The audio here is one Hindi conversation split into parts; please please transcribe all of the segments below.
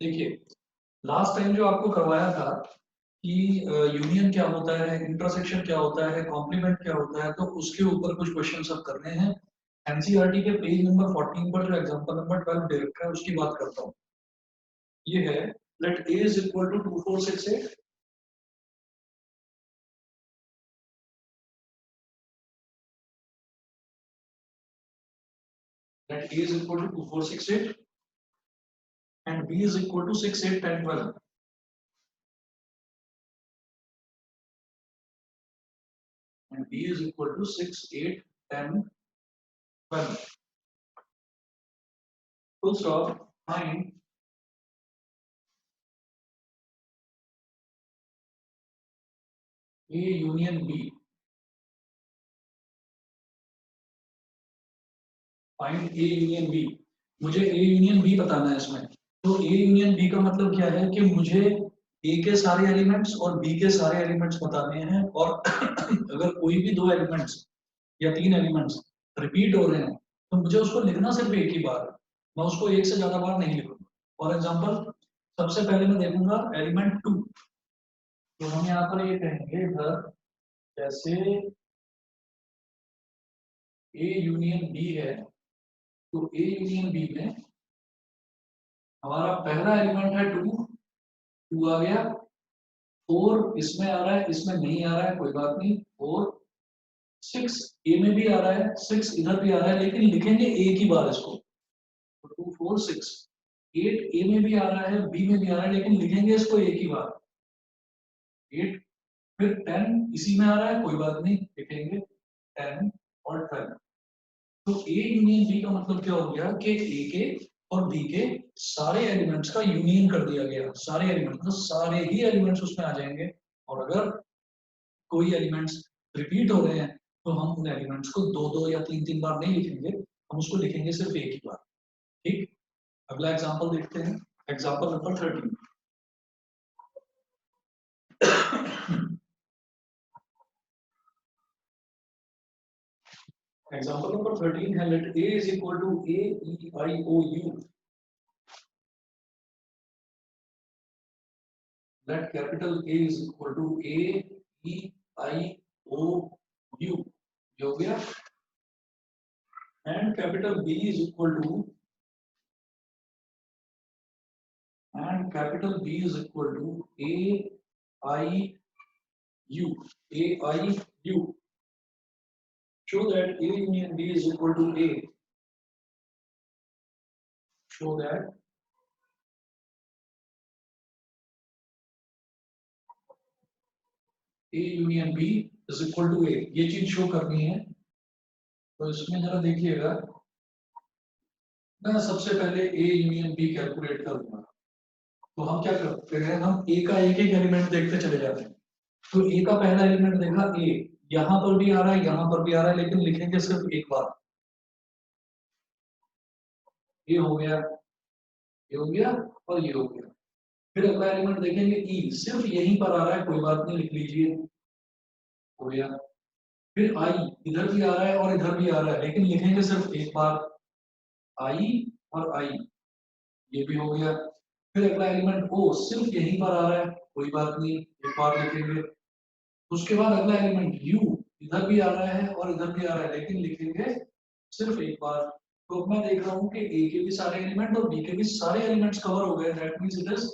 देखिए, लास्ट टाइम जो आपको करवाया था कि यूनियन क्या होता है, इंटरसेक्शन क्या होता है, कॉम्प्लीमेंट क्या होता है, तो उसके ऊपर कुछ क्वेश्चन अब करने हैं। एनसीईआरटी के पेज नंबर 14 पर जो एग्जांपल नंबर 12 दे रखा है उसकी बात करता हूँ। ये है, let A is equal to 2468, let A is equal to 2468 and b is equal to 6 8 10 12, and b is equal to 6 8 10 12. Full stop. Find a union b. Find A union B. मुझे ए यूनियन बी बताना है इसमें। तो ए यूनियन बी का मतलब क्या है कि मुझे ए के सारे एलिमेंट्स और बी के सारे एलिमेंट्स बताने हैं, और अगर कोई भी दो एलिमेंट्स या तीन एलिमेंट्स रिपीट हो रहे हैं तो मुझे उसको लिखना सिर्फ एक ही बार है, मैं उसको एक से ज्यादा बार नहीं लिखूंगा। फॉर एग्जाम्पल, सबसे पहले मैं देखूंगा एलिमेंट 2। तो हम यहाँ पर ये कहेंगे इधर, जैसे ए यूनियन बी है, तो ए यूनियन बी में हमारा पहला एलिमेंट है 2, 2 आ गया। 4 इसमें आ रहा है, इसमें नहीं आ रहा है, कोई बात नहीं। 4 6 ए में भी आ रहा है, 6 इधर भी आ रहा है, लेकिन लिखेंगे एक ही बार इसको। 2 4 6 8 ए में भी आ रहा है, बी में भी आ रहा है, लेकिन लिखेंगे इसको एक ही बार, 8। फिर 10 इसी में आ रहा है, कोई बात नहीं, लिखेंगे 10 और 12। तो ए यूनियन बी का मतलब क्या हो गया कि ए के और बी के सारे एलिमेंट्स का यूनियन कर दिया गया। सारे एलिमेंट्स, मतलब सारे ही एलिमेंट्स उसमें आ जाएंगे। और अगर कोई एलिमेंट्स रिपीट हो रहे हैं तो हम उन एलिमेंट्स को दो दो या तीन तीन बार नहीं लिखेंगे, हम उसको लिखेंगे सिर्फ एक ही बार। ठीक। अगला एग्जांपल देखते हैं, एग्जांपल नंबर 13। एग्जांपल नंबर 13 है, let A is equal to A E I O U. Let capital A is equal to A E I O U. ये हो गया। And capital B is equal to, and capital B is equal to A I U, A I U. Show that A union B is equal to A. Show that A union B is equal to A। ये चीज शो करनी है। तो इसमें जरा देखिएगा, मैं सबसे पहले A यूनियन B कैलकुलेट करूंगा। तो हम क्या करते हैं, हम A का एक एक एलिमेंट देखते चले जाते हैं। तो A का पहला एलिमेंट देखा A, यहाँ पर भी आ रहा है, यहाँ पर भी आ रहा है, लेकिन लिखेंगे सिर्फ एक बार। ये हो गया, ये हो गया, और ये हो गया। फिर अगला एलिमेंट देखेंगे E, सिर्फ यहीं पर आ रहा है, कोई बात नहीं, लिख लीजिए, हो गया। फिर आई, इधर भी आ रहा है और इधर भी आ रहा है, लेकिन लिखेंगे सिर्फ एक बार, आई और आई। ये भी हो गया। फिर अगला एलिमेंट ओ, सिर्फ यहीं पर आ रहा है, कोई बात नहीं, एक बार लिखेंगे। उसके बाद अगला एलिमेंट यू, इधर भी आ रहा है और इधर भी आ रहा है, लेकिन लिखेंगे सिर्फ एक बार। तो मैं देख रहा हूँ कि ए के भी सारे एलिमेंट और बी के भी सारे एलिमेंट्स कवर हो गए। That means it is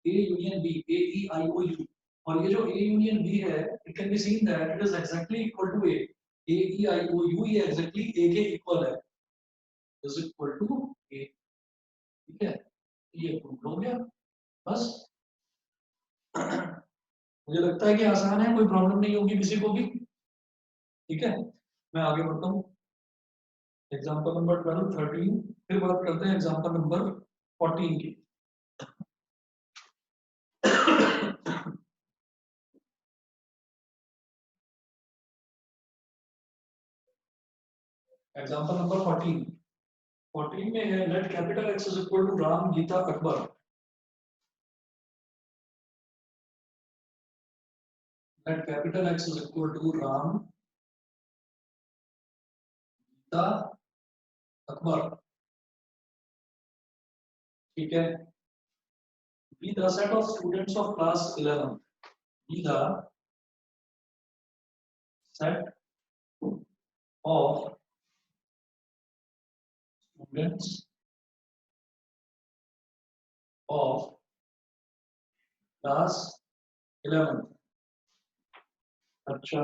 A union B, A E I O U. और ये जो ए यूनियन बी है, it can be seen that it is exactly equal to A. A E I O U ये एग्जैक्टली ए के इक्वल है, इज इक्वल टू ए। ठीक है, ये प्रूव हो गया। बस। मुझे लगता है कि आसान है, कोई प्रॉब्लम नहीं होगी किसी को भी। ठीक है, मैं आगे बढ़ता हूँ। एग्जाम्पल नंबर 12 13, फिर बात करते हैं एग्जाम्पल नंबर 14 की। Example number 14। 14 में है, let capital X is equal to Ram Geeta Akbar. Let capital X is equal to Ram Geeta Akbar. ठीक है, be the set of students of class 11. Be the set of students of class 11. अच्छा,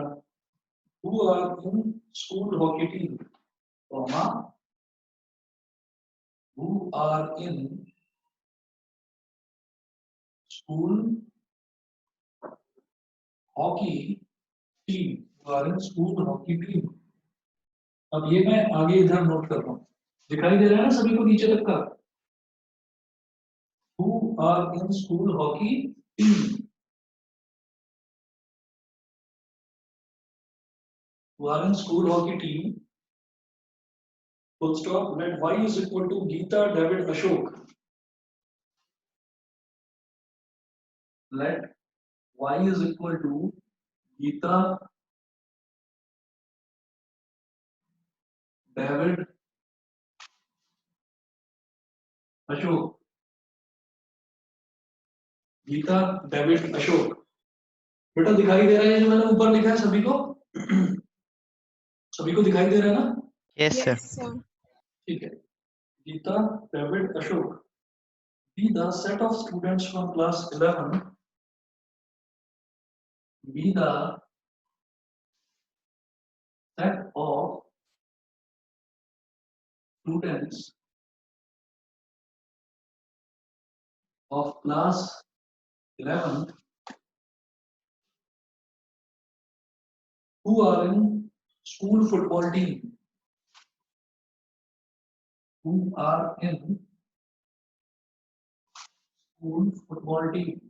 who are in school hockey team, comma, who are in school hockey team, who are in school hockey team. अब ये मैं आगे इधर नोट कर रहा हूँ, दिखाई दे रहा है ना सभी को नीचे तक का? Who are in school hockey team? Who are in school hockey team? Full stop. Let y is equal to Geeta, David, Ashok. Let y is equal to Geeta, David, Ashok. Geeta, David, Ashok. बेटा दिखाई दे रहा है जो मैंने ऊपर लिखा है सभी को? सभी को दिखाई दे रहा है ना? Yes, sir. ठीक है. Geeta, David, Ashok. Be the set of students from class 11. Be the set of students of class 11 who are in school football team. Who are in school football team.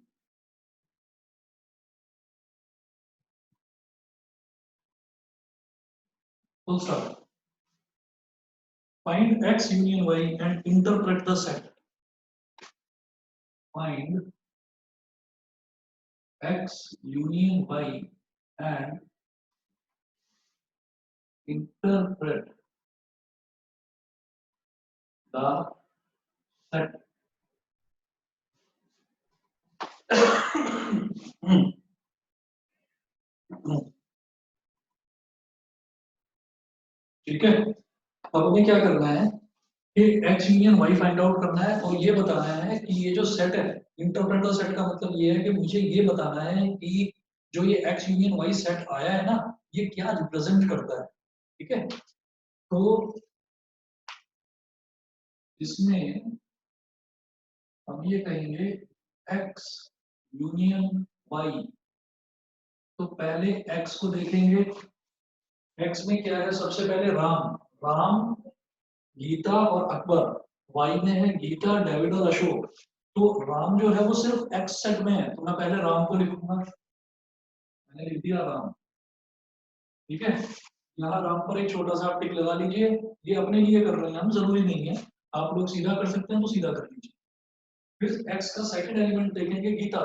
Full stop. Find X union Y and interpret the set. Find X union Y and interpret the set. ठीक है, अब हमें क्या करना है कि x union y find out करना है और ये बताना है कि ये जो सेट है, इंटरप्रेट द सेट का मतलब ये है कि मुझे ये बताना है कि जो ये x यूनियन y सेट आया है ना, ये क्या रिप्रेजेंट करता है. ठीक है, तो इसमें हम ये कहेंगे x यूनियन y. तो पहले x को देखेंगे. x में क्या है? सबसे पहले राम. राम, गीता और अकबर. y में है गीता, डेविड और अशोक. तो राम जो है वो सिर्फ x सेट में है, तो मैं पहले राम को लिखूंगा. मैंने लिख दिया राम. ठीक है, यहाँ राम पर एक छोटा सा टिक लगा लीजिए. ये अपने लिए कर रहे हैं हम, जरूरी नहीं है. आप लोग सीधा कर सकते हैं तो सीधा कर लीजिए. फिर x का सेकंड एलिमेंट देखेंगे गीता.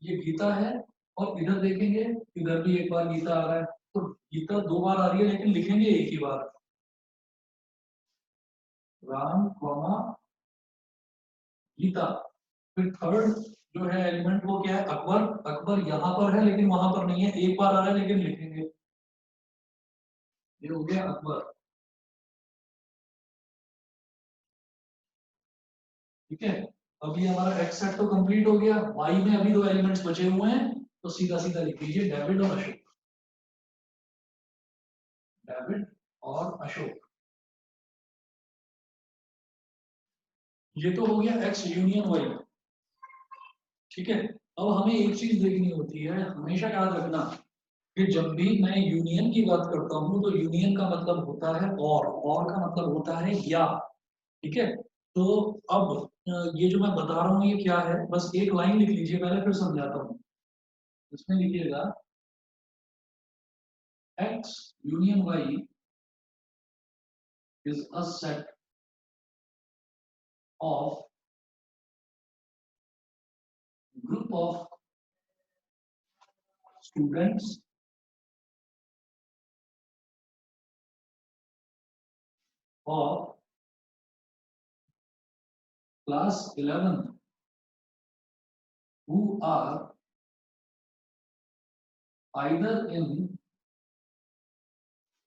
ये गीता है. और इधर देखेंगे, इधर भी एक बार गीता आ रहा है. तो गीता दो बार आ रही है लेकिन लिखेंगे एक ही बार. राम कॉमा गीता. फिर थर्ड जो है एलिमेंट वो क्या है? अकबर. अकबर यहाँ पर है लेकिन वहां पर नहीं है, एक बार आ रहा है लेकिन लिखेंगे. ये हो गया अकबर. ठीक है, अभी हमारा एक्स सेट तो कंप्लीट हो गया. वाई में अभी दो एलिमेंट्स बचे हुए हैं, तो सीधा सीधा लिख लीजिए डेविड और अशोक. डेविड और अशोक. ये तो हो गया एक्स यूनियन वाई. ठीक है, अब हमें एक चीज देखनी होती है, हमेशा याद रखना कि जब भी मैं यूनियन की बात करता हूं तो यूनियन का मतलब होता है और का मतलब होता है या. ठीक है, तो अब ये जो मैं बता रहा हूँ ये क्या है, बस एक लाइन लिख लीजिए पहले, फिर समझाता हूँ. इसमें लिखिएगा x union y is a set of group of students of class 11 who are either in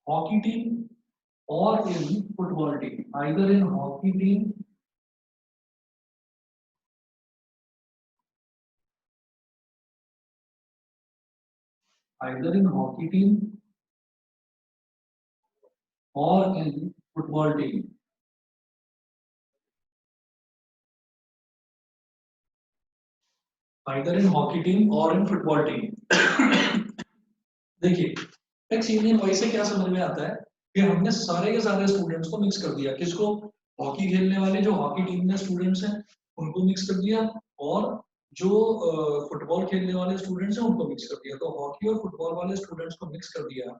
hockey team or in football team, either in hockey team either in hockey team or in football team. Either in hockey team or in football team. देखिए टेक्स यूनियन वाई से क्या समझ में आता है कि हमने सारे के सारे स्टूडेंट्स को मिक्स कर दिया। किसको? हॉकी खेलने वाले जो हॉकी टीम में स्टूडेंट्स हैं उनको मिक्स कर दिया, और जो फुटबॉल खेलने वाले स्टूडेंट्स हैं उनको मिक्स कर दिया। तो हॉकी और फुटबॉल वाले स्टूडेंट्स को मिक्स कर दिया,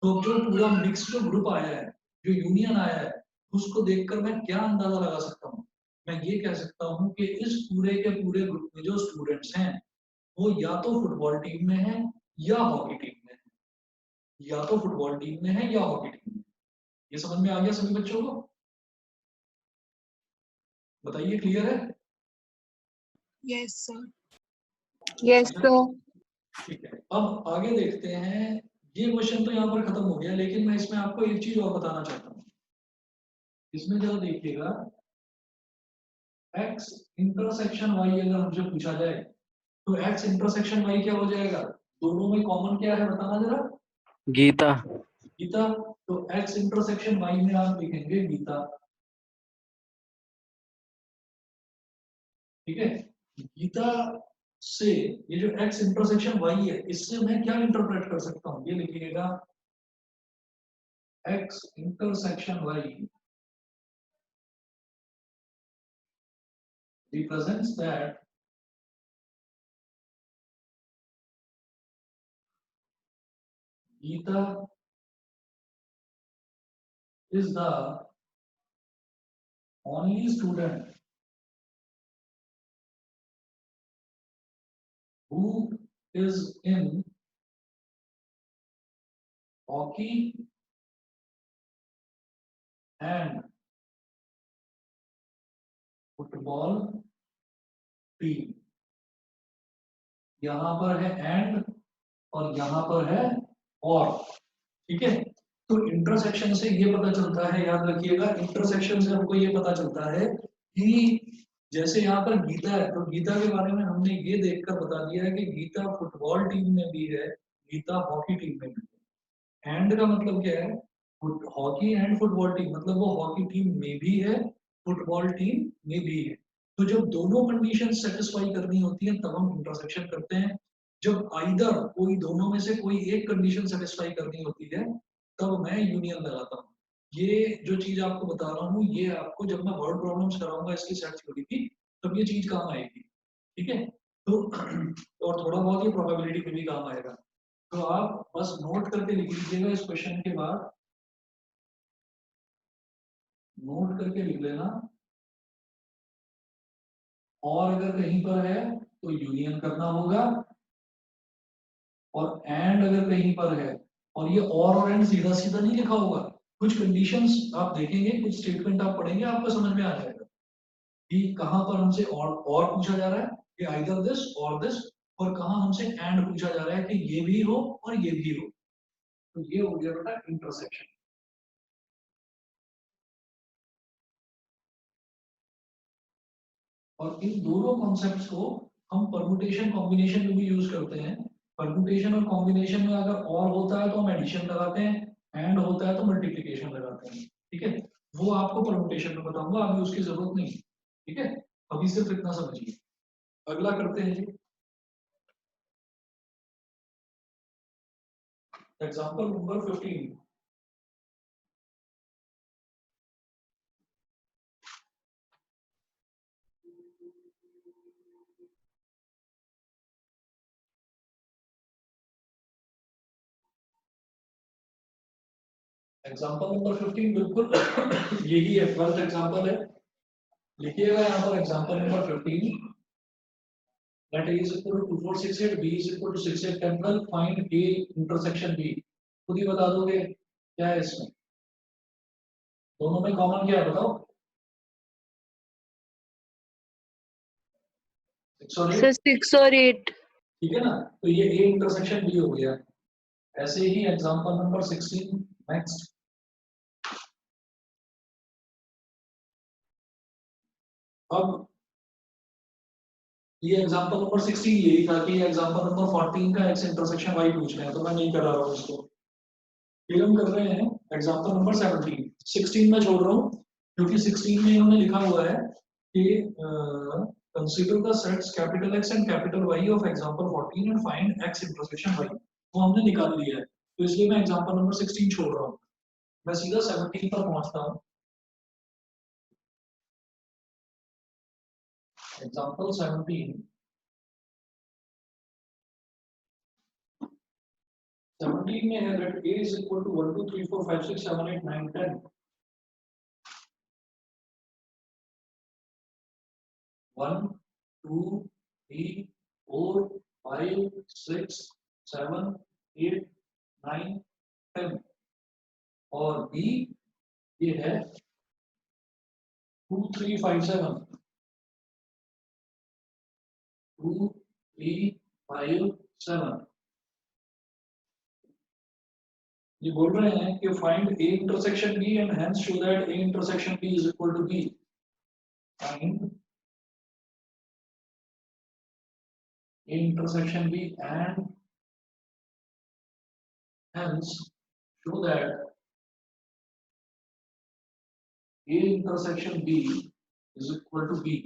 तो जो पूरा मिक्स जो ग्रुप आया है, जो यूनियन आया है, उसको देखकर मैं क्या अंदाजा लगा सकता हूँ? मैं ये कह सकता हूँ कि इस पूरे के पूरे ग्रुप में जो स्टूडेंट्स हैं वो या तो फुटबॉल टीम में है या हॉकी टीम में है, या तो फुटबॉल टीम में है या हॉकी टीम में। ये समझ में आ गया सभी बच्चों को? बताइए, क्लियर है? Yes sir. Yes sir. ठीक है, अब आगे देखते हैं। ये क्वेश्चन तो यहाँ पर खत्म हो गया, लेकिन मैं इसमें आपको एक चीज और बताना चाहता हूँ। इसमें जरा देखिएगा, x इंटरसेक्शन y अगर हमसे पूछा जाए तो x इंटरसेक्शन y क्या हो जाएगा? दोनों में कॉमन क्या है बताना जरा। गीता। गीता। तो x इंटरसेक्शन y में आप लिखेंगे गीता। ठीक है, गीता से ये जो x इंटरसेक्शन y है, इससे मैं क्या इंटरप्रेट कर सकता हूँ? ये लिखिएगा x intersection y represents that Gita is the only student who is in hockey and football team। यहाँ पर है एंड और यहाँ पर है और। ठीक है, तो इंटरसेक्शन से ये पता चलता है, याद रखिएगा, इंटरसेक्शन से हमको ये पता चलता है कि जैसे यहाँ पर गीता है, तो गीता के बारे में हमने ये देखकर बता दिया है कि गीता फुटबॉल टीम में भी है, गीता हॉकी टीम में भी है। एंड का मतलब क्या है? हॉकी एंड फुटबॉल टीम, मतलब वो हॉकी टीम में भी है, फुटबॉल टीम में भी है। तो जब दोनों कंडीशन सेटिस्फाई करनी होती है तब हम इंटरसेक्शन करते हैं। जब आइदर कोई दोनों में से कोई एक कंडीशन सेटिस्फाई करनी होती है तब मैं यूनियन लगाता हूँ। ये जो चीज आपको बता रहा हूँ, ये आपको जब मैं वर्ड प्रॉब्लम्स कराऊंगा इसकी सेट थ्योरी की, तब ये चीज काम आएगी। ठीक है, तो और थोड़ा बहुत ये प्रोबेबिलिटी में भी काम आएगा। तो आप बस नोट करके लिख लीजिएगा इस क्वेश्चन के बाद, नोट करके लिख लेना। और अगर कहीं पर है तो यूनियन करना होगा, और एंड अगर कहीं पर है, और ये और एंड सीधा सीधा नहीं लिखा होगा, कुछ कंडीशंस आप देखेंगे, कुछ स्टेटमेंट आप पढ़ेंगे, आपको समझ में आ जाएगा कि कहां पर हमसे और पूछा जा रहा है कि आइदर दिस और दिस, और कहां हमसे एंड पूछा जा रहा है कि ये भी हो और ये भी हो। तो ये हो गया बेटा इंटरसेक्शन। और इन दोनों कॉन्सेप्ट्स को हम परमुटेशन कॉम्बिनेशन में भी यूज करते हैं। परमुटेशन और कॉम्बिनेशन में अगर और होता है तो हम एडिशन लगाते हैं, एंड होता है तो मल्टीप्लिकेशन लगाते हैं। ठीक है, वो आपको परमुटेशन में बताऊंगा, अभी उसकी जरूरत नहीं। ठीक है, अभी सिर्फ इतना समझिए। अगला करते हैं जी, एग्जाम्पल नंबर 15। एग्जाम्पल नंबर 15 बिल्कुल यही है, फर्स्ट एग्जाम्पल है। लिखिएगा यहाँ पर example number 15, that A is equal to 2468, B is equal to 68 temporal, find A intersection B। खुद ही बता दोगे क्या है इसमें? दोनों में कॉमन क्या है बताओ? 6 और 8, सर 6 और 8। ठीक है ना, तो ये A इंटरसेक्शन B हो गया। ऐसे ही एग्जांपल नंबर 16 नेक्स्ट। अब ये एग्जांपल नंबर 16 यही था कि एग्जांपल नंबर 14 का X इंटरसेक्शन Y पूछ रहे हैं, तो मैं नहीं करा रहा हूँ इसको। फिर हम कर रहे हैं एग्जांपल नंबर 17। 16 में छोड़ रहा हूँ क्योंकि 16 में इन्होंने लिखा हुआ है कि consider the sets capital X and capital Y of example 14 and find X intersection Y। वो हमने निकाल लिया है, तो इसलिए मैं एग्जांपल नंबर 16 छोड़ रहा हूँ, मैं सीधा 17 पर पहुंचता हूँ। एग्जांपल 17 में है that A is equal to 1 2 3 4 5 6 7 8 9 10। 1 2 3 4 5 6 7 8 9 10 और B ये है 2 3 5 7 2 3 5 7। ये बोल रहे हैं कि find A intersection B and hence show that A intersection B is equal to B। Find A intersection B and hence show that A intersection B is equal to B।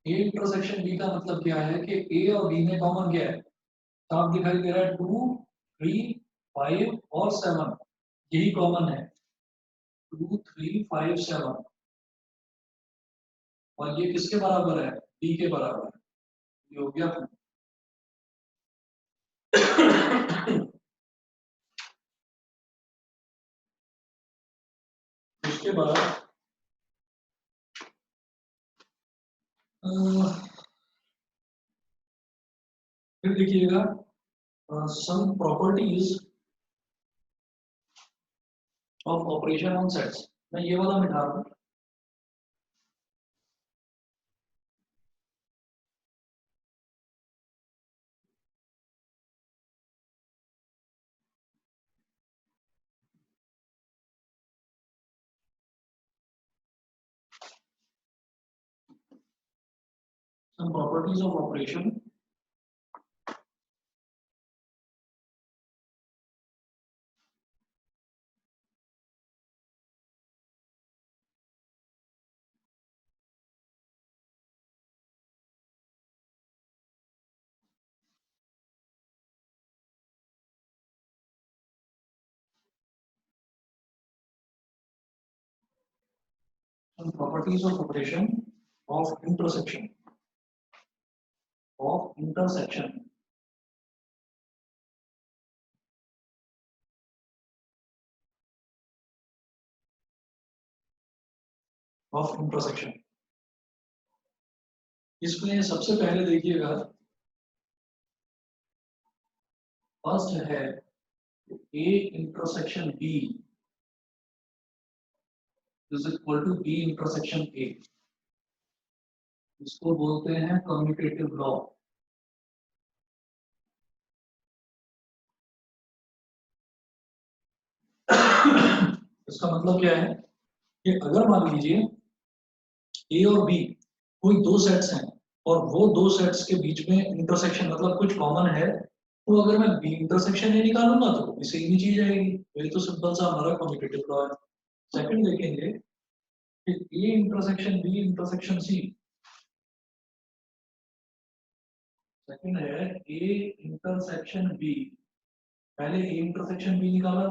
A intersection B का मतलब क्या है कि A और B में कॉमन क्या है, साफ दिखाई दे रहा है 2 3 5 और 7, यही कॉमन है 2 3 5 7, और ये किसके बराबर है, B के बराबर है। ये हो गया उसके बाद फिर देखिएगा some properties of operation on sets। मैं ये वाला मिटा रहा हूँ। Some properties of operation some properties of operation of intersection of intersection of intersection। इसमें सबसे पहले देखिएगा फर्स्ट है A intersection B is equal to B intersection A। इसको बोलते हैं कम्यूटेटिव लॉ। इसका मतलब क्या है कि अगर मान लीजिए A और B कोई दो सेट्स हैं और वो दो सेट्स के बीच में इंटरसेक्शन मतलब कुछ कॉमन है, तो अगर मैं B इंटरसेक्शन A निकालूंगा तो भी सेम चीज आएगी। ये तो सिंपल सा हमारा कम्यूटेटिव लॉ है। सेकंड देखेंगे कि A intersection B intersection C। Second है A इंटरसेक्शन B। पहले A इंटरसेक्शन B निकाला,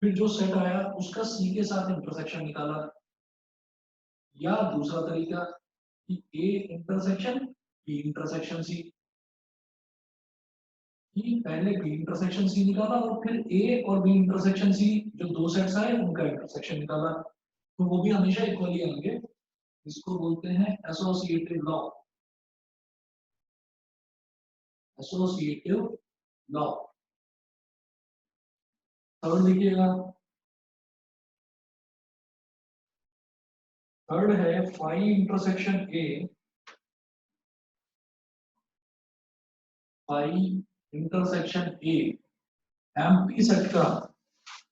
फिर जो सेट आया उसका C के साथ इंटरसेक्शन निकाला, या दूसरा तरीका कि A intersection B intersection C। कि पहले B इंटरसेक्शन C निकाला और फिर A और B इंटरसेक्शन C जो दो सेट्स आए उनका इंटरसेक्शन निकाला, तो वो भी हमेशा इक्वली आएंगे। इसको बोलते हैं associative law. Associative law. Third लिखिएगा थर्ड है phi intersection A, phi intersection A empty set का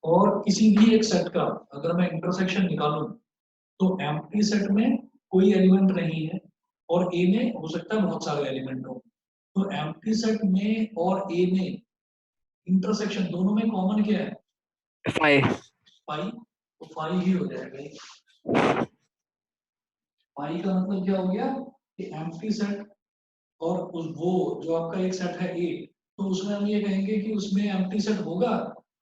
और किसी भी एक सेट का अगर मैं इंटरसेक्शन निकालूं तो एम्प्टी सेट में कोई एलिमेंट नहीं है और ए में हो सकता है बहुत सारे एलिमेंट हो, तो एम्प्टी सेट में और ए में इंटरसेक्शन दोनों में कॉमन क्या है? 5 फाई, तो फाई ही हो जाएगा ये। फाई का मतलब क्या हो गया कि एम्प्टी सेट और उस वो जो आपका एक सेट है ए, तो उसमें हम ये कहेंगे कि उसमें एम्प्टी सेट होगा,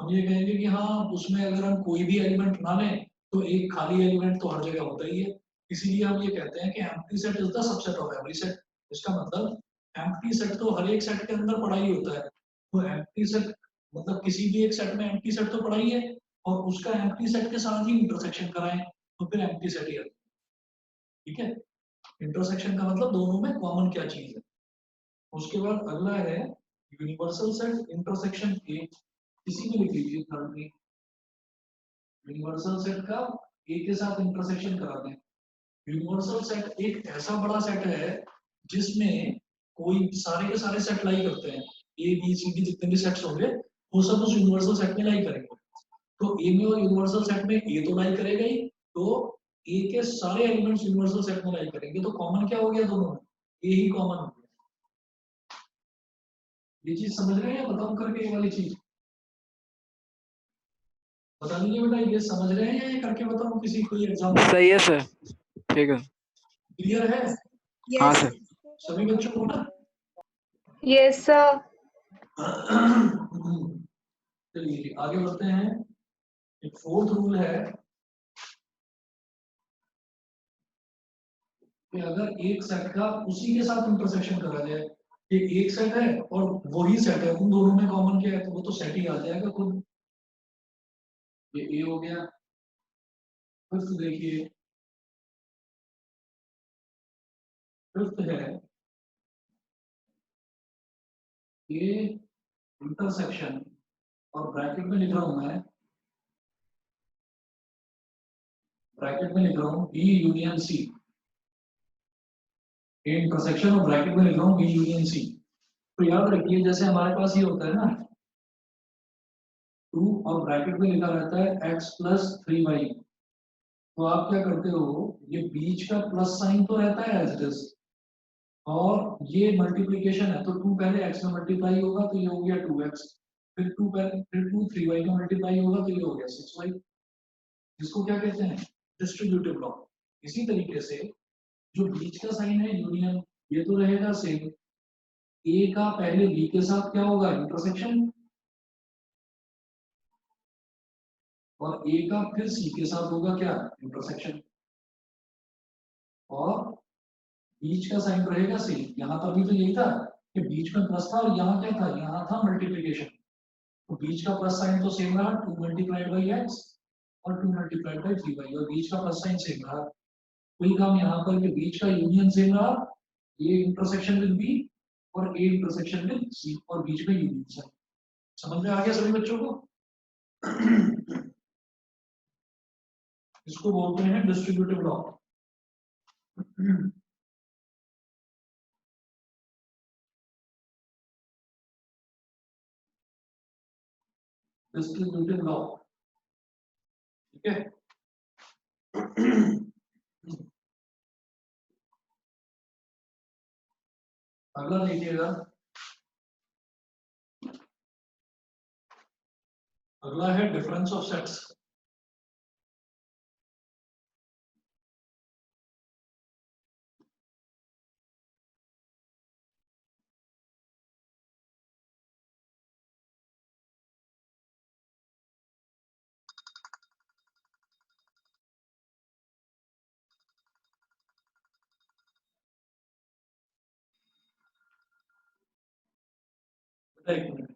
हम ये कहेंगे कि हाँ उसमें अगर हम कोई भी एलिमेंट ना लें तो एक खाली एलिमेंट तो हर जगह होता ही है, इसीलिए हम ये कहते हैं कि empty set is the subset of every set. इसका मतलब एम्प्टी सेट तो हर एक सेट के अंदर पड़ा ही होता है, तो एम्प्टी सेट मतलब किसी भी एक सेट में एम्प्टी सेट तो पड़ा ही है और उसका एम्प्टी सेट के साथ ही इंटरसेक्शन कराएं तो फिर एम्प्टी सेट ही है। ठीक है, इंटरसेक्शन का मतलब दोनों में कॉमन क्या चीज है। उसके बाद अगला है यूनिवर्सल सेट इंटरसेक्शन ए, किसी भी लिख लीजिए थर्ड में, यूनिवर्सल सेट का ए के साथ इंटरसेक्शन करा दें। यूनिवर्सल सेट एक ऐसा बड़ा सेट है जिसमें कोई सारे के सारे सेट लाई करते हैं, ए बी सी डी जितने भी सेट्स होंगे वो सब उस यूनिवर्सल सेट में लाई करेंगे, तो ए में और यूनिवर्सल सेट में ए तो लाई करेगा ही, तो ए के सारे एलिमेंट्स यूनिवर्सल सेट में लाई करेंगे, तो कॉमन क्या हो गया दोनों में? ए ही कॉमन हो गया। ये चीज समझ रहे हैं या बताऊं करके ये वाली चीज? बता दीजिए बेटा, ये समझ रहे हैं या ये करके बताऊं किसी कोई एग्जांपल? सही है सर, ठीक है। क्लियर है हाँ Yes. सर। सभी बच्चों को ना? Yes sir. चलिए आगे बढ़ते हैं। एक फोर्थ रूल है कि अगर एक सेट का उसी के साथ इंटरसेक्शन करा जाए, ये एक सेट है और वही सेट है, उन दोनों में कॉमन क्या है, तो वो तो सेट ही आ जाएगा खुद। ये ए हो गया। फिफ्थ देखिए, फिफ्थ है ए इंटरसेक्शन और ब्रैकेट में लिख रहा हूं मैं, ब्रैकेट में लिख रहा हूं B union C, A intersection और ब्रैकेट में लिख रहा हूं बी यूनियन सी। तो याद रखिए जैसे हमारे पास ये होता है ना 2 और ब्रैकेट में लिखा रहता है x प्लस 3y, तो आप क्या करते हो, ये बीच का प्लस साइन तो रहता है एज इट इज और ये मल्टीप्लीकेशन है, तो 2 पहले x में मल्टीप्लाई होगा तो ये हो गया 2x, फिर 2 पहले फिर 2 3y में मल्टीप्लाई होगा तो ये हो गया 6y। इसको क्या कहते हैं? Distributive law. इसी तरीके से जो बीच का साइन है यूनियन, ये तो रहेगा सेम, ए का पहले बी के साथ क्या होगा? इंटरसेक्शन, और ए का फिर सी के साथ होगा क्या? इंटरसेक्शन, और बीच का साइन रहेगा सेम। यहाँ पर भी तो यही था कि बीच में प्लस था और यहाँ क्या था? यहाँ था मल्टीप्लीकेशन, तो बीच का प्लस साइन तो सेम रहा 2 मल्टीप्लाइड बाई एक्स और 2 मल्टीप्लाइड बाई 3y, और बीच का प्लस साइन सेम रहा। वही काम यहाँ पर कि बीच का यूनियन सेम रहा, ए इंटरसेक्शन विद बी और ए इंटरसेक्शन विद सी, और बीच में यूनियन साइन। समझ में आ गया सभी बच्चों को? इसको बोलते हैं डिस्ट्रीब्यूटिव लॉ। डिस्ट्रीब्यूटिव लॉ, ठीक है। अगला देखिएगा, अगला है डिफरेंस ऑफ सेट्स। एक मिनट,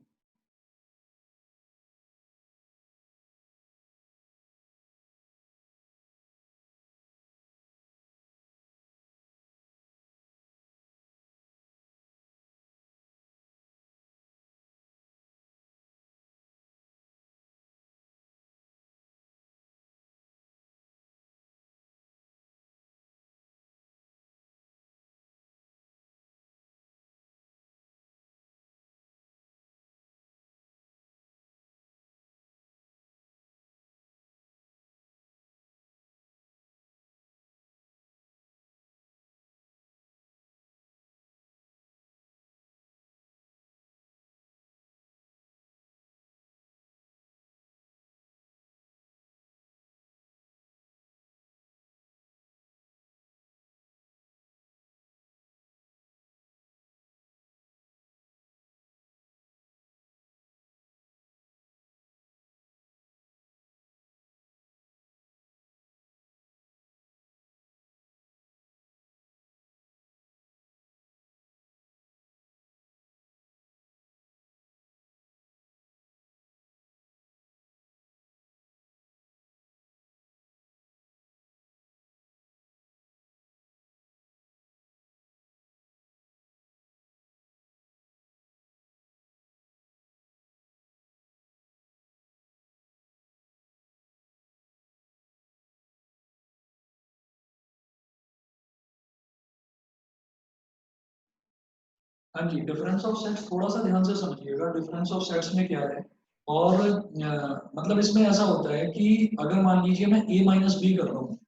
हाँ जी, डिफरेंस ऑफ सेट्स थोड़ा सा ध्यान से समझिएगा, डिफरेंस ऑफ सेट्स में क्या है। और मतलब इसमें ऐसा होता है कि अगर मान लीजिए मैं a माइनस बी कर रहा हूँ,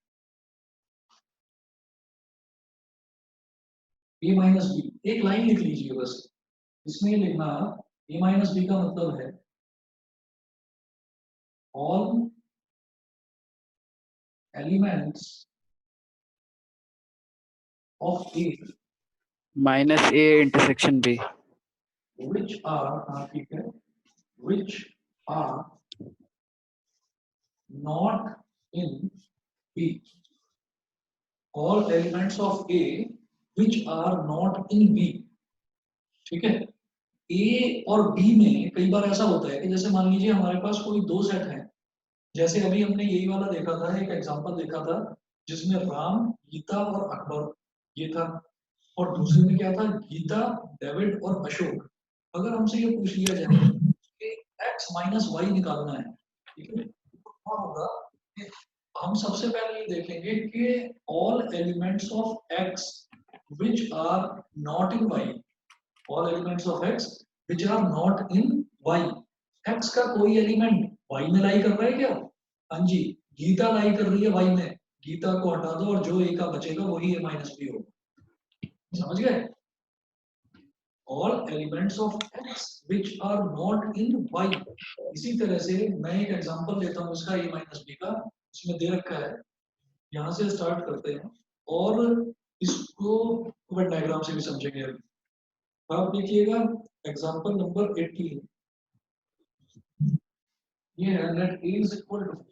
a माइनस बी, एक लाइन लिख लीजिए बस, इसमें लिखना a माइनस बी का मतलब है all elements of a minus A intersection B. which are, हाँ ठीक है, which are not in b, all elements of a which are not in b, ठीक है। ए और बी में कई बार ऐसा होता है कि जैसे मान लीजिए हमारे पास कोई दो सेट हैं, जैसे अभी हमने यही वाला देखा था, एक एग्जांपल देखा था जिसमें राम, गीता और अकबर ये था, और दूसरे में क्या था, गीता, डेविड और अशोक। अगर हमसे ये पूछ लिया जाए कि x माइनस वाई निकालना है, ठीक है, तो क्या होगा कि हम सबसे पहले ये देखेंगे कि all elements of x which are not in y, all elements of x which are not in y, x का कोई एलिमेंट y में लाई कर रहा है क्या? हाँ जी, गीता लाई कर रही है y में, गीता को हटा दो और जो a का बचेगा वही a माइनस बी होगा, समझ गए? all elements of x which are not in y। इसी तरह से मैं एक एग्जांपल लेता हूँ इसका a माइनस बी का, इसमें दे रखा है, यहाँ से स्टार्ट करते हैं और इसको वेन डायग्राम से भी समझेंगे अभी। आप देखिएगा एग्जांपल नंबर 18, ये है let a is equal to,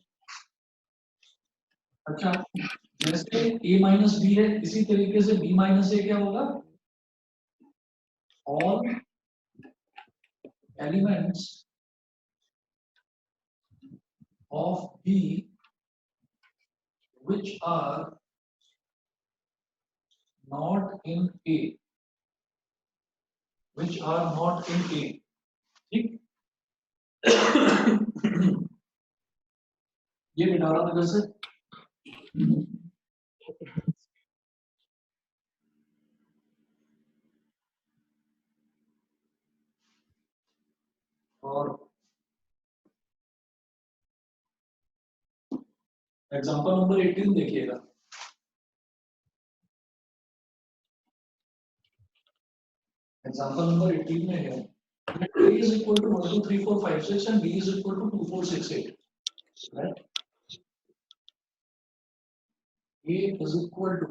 अच्छा जैसे a माइनस बी है इसी तरीके से b माइनस ए क्या होगा, all elements of b which are not in a, which are not in a, ठीक। ये मिटा रहा नगर से, और एग्जांपल नंबर 18 देखिएगा, एग्जांपल नंबर 18 में है a is equal to 1 2 3 4 5 6 and b is equal to 2 4 6 8, right? a is equal to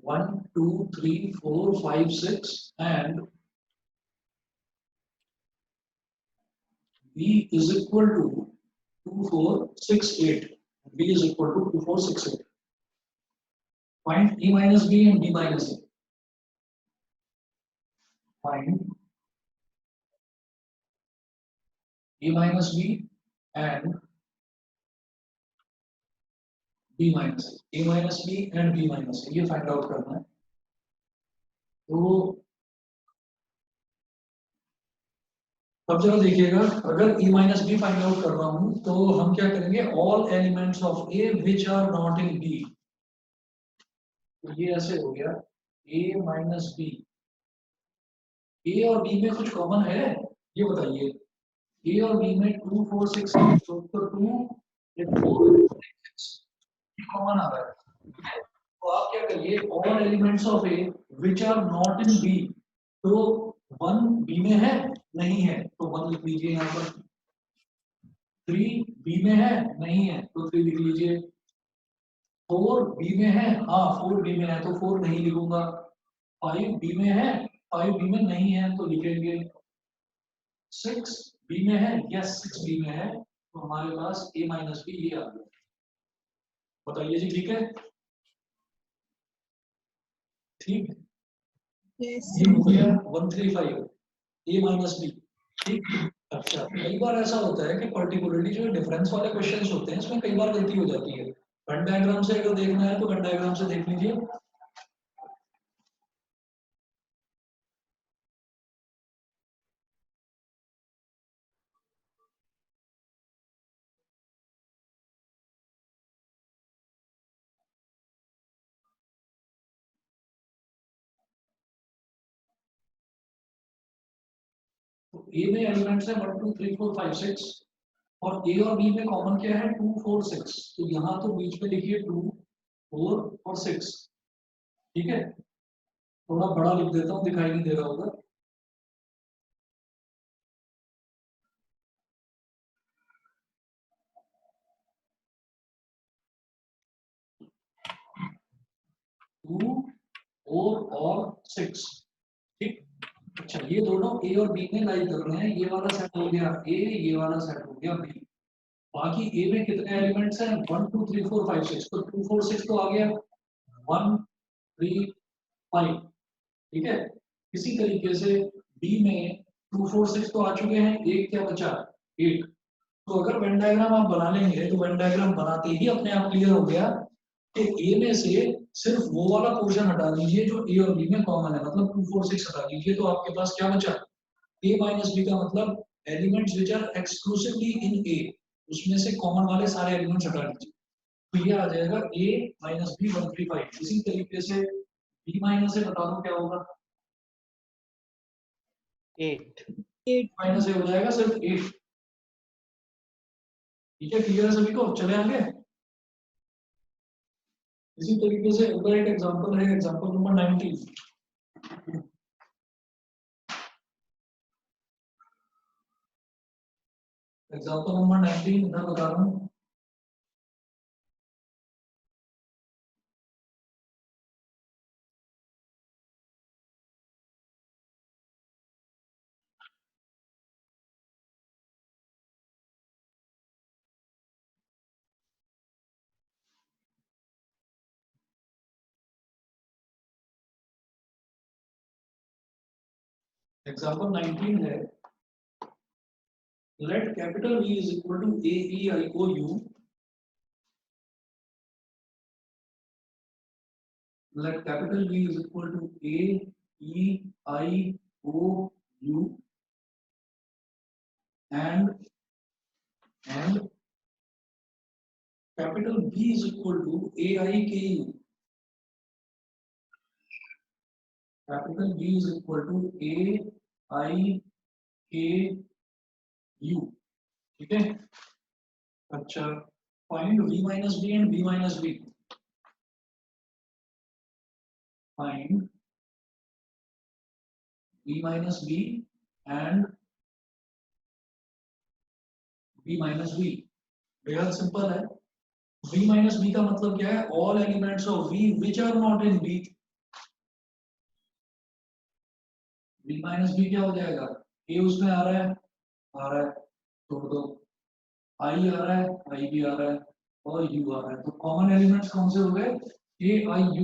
1 2 3 4 5 6 and b is equal to 2 4 6 8, b is equal to 2 4 6 8, find a minus b and b minus a, find a minus b and b minus a minus b and b minus a, ये फाइंड आउट करना है। तो अब जरा देखिएगा, अगर e minus B find out कर रहा हूं तो हम क्या करेंगे, all elements of a which are not in b, तो ये ऐसे हो गया a माइनस बी, a और b में कुछ कॉमन है ये बताइए, a और b में 2 4 6 तो 2 4 6 कॉमन आ रहा है, तो आप क्या करिए, all elements of A which are not in B, तो 1 बी में है नहीं है तो 1 लिख लीजिए यहाँ पर, 3 बी में है नहीं है तो 3 लिख लीजिए, 4 बी में है, हाँ 4 बी में है तो 4 नहीं लिखूंगा, 5 बी में है, 5 बी में नहीं है तो लिखेंगे, 6 बी में है, यस 6 बी में है, तो हमारे पास a माइनस बी ये आ गया, बताइए जी ठीक है, ठीक, Yes, ये sir. हो गया 135 a माइनस बी, ठीक। अच्छा कई बार ऐसा होता है कि पर्टिकुलरली जो डिफरेंस वाले क्वेश्चंस होते हैं इसमें कई बार गलती हो जाती है, वेन डायग्राम से अगर देखना है तो वेन डायग्राम से देख लीजिए, ए में एलिमेंट्स है 1 2 3 4 5 6 और ए और बी में कॉमन क्या है 2 4 6, तो यहाँ तो बीच में लिखिए 2 4 और 6, ठीक है। थोड़ा बड़ा लिख देता हूँ, दिखाई नहीं दे रहा होगा। टू 4 और 6, ठीक। अच्छा, ये दोनों ए और बी में लाई कर रहे हैं, ये वाला सेट हो गया ए, ये वाला सेट हो गया बी। बाकी ए में कितने एलिमेंट्स हैं 1 2 3 4 5 6, तो 2 4 6 तो आ गया 1 3 5, ठीक है। इसी तरीके से बी में 2 4 6 तो आ चुके हैं, एक क्या बचा 8। तो अगर वेन डायग्राम आप बना लेंगे तो वेन डायग्राम बनाते ही अपने आप क्लियर हो गया कि ए में से सिर्फ वो वाला पोर्शन हटा दीजिए जो ए और बी में कॉमन है, मतलब 2 4 6 हटा दीजिए, तो आपके पास क्या बचा ए माइनस बी का मतलब elements which are exclusively in A, उसमें से कॉमन वाले सारे एलिमेंट्स हटा दीजिए, तो ये आ जाएगा a माइनस बी 1 3 5। इसी तरीके से b माइनस से बता दो क्या होगा 8 माइनस ए हो जाएगा सिर्फ 8, ठीक है। क्लियर है सभी को, चले आगे। इसी तरीके से अगला एक एग्जांपल है, एग्जांपल नंबर 19। एग्जांपल नंबर 19 इधर बता रहा हूँ। एग्जांपल 19 है, let capital V is equal to A E I O U, let capital V is equal to A E I O U and capital B is equal to A I K U, capital B is equal to A I K U, ठीक है। अच्छा, find V minus B and B minus B, find B minus B and B minus B, बेहद सिंपल है। B minus B का मतलब क्या है, all elements of V which are not in B, B minus B क्या हो जाएगा, A उसमें आ रहा है, छोड़ दो, I आ रहा है, I भी आ रहा है और U आ रहा है, तो कॉमन एलिमेंट्स कौन से हो गए A I U।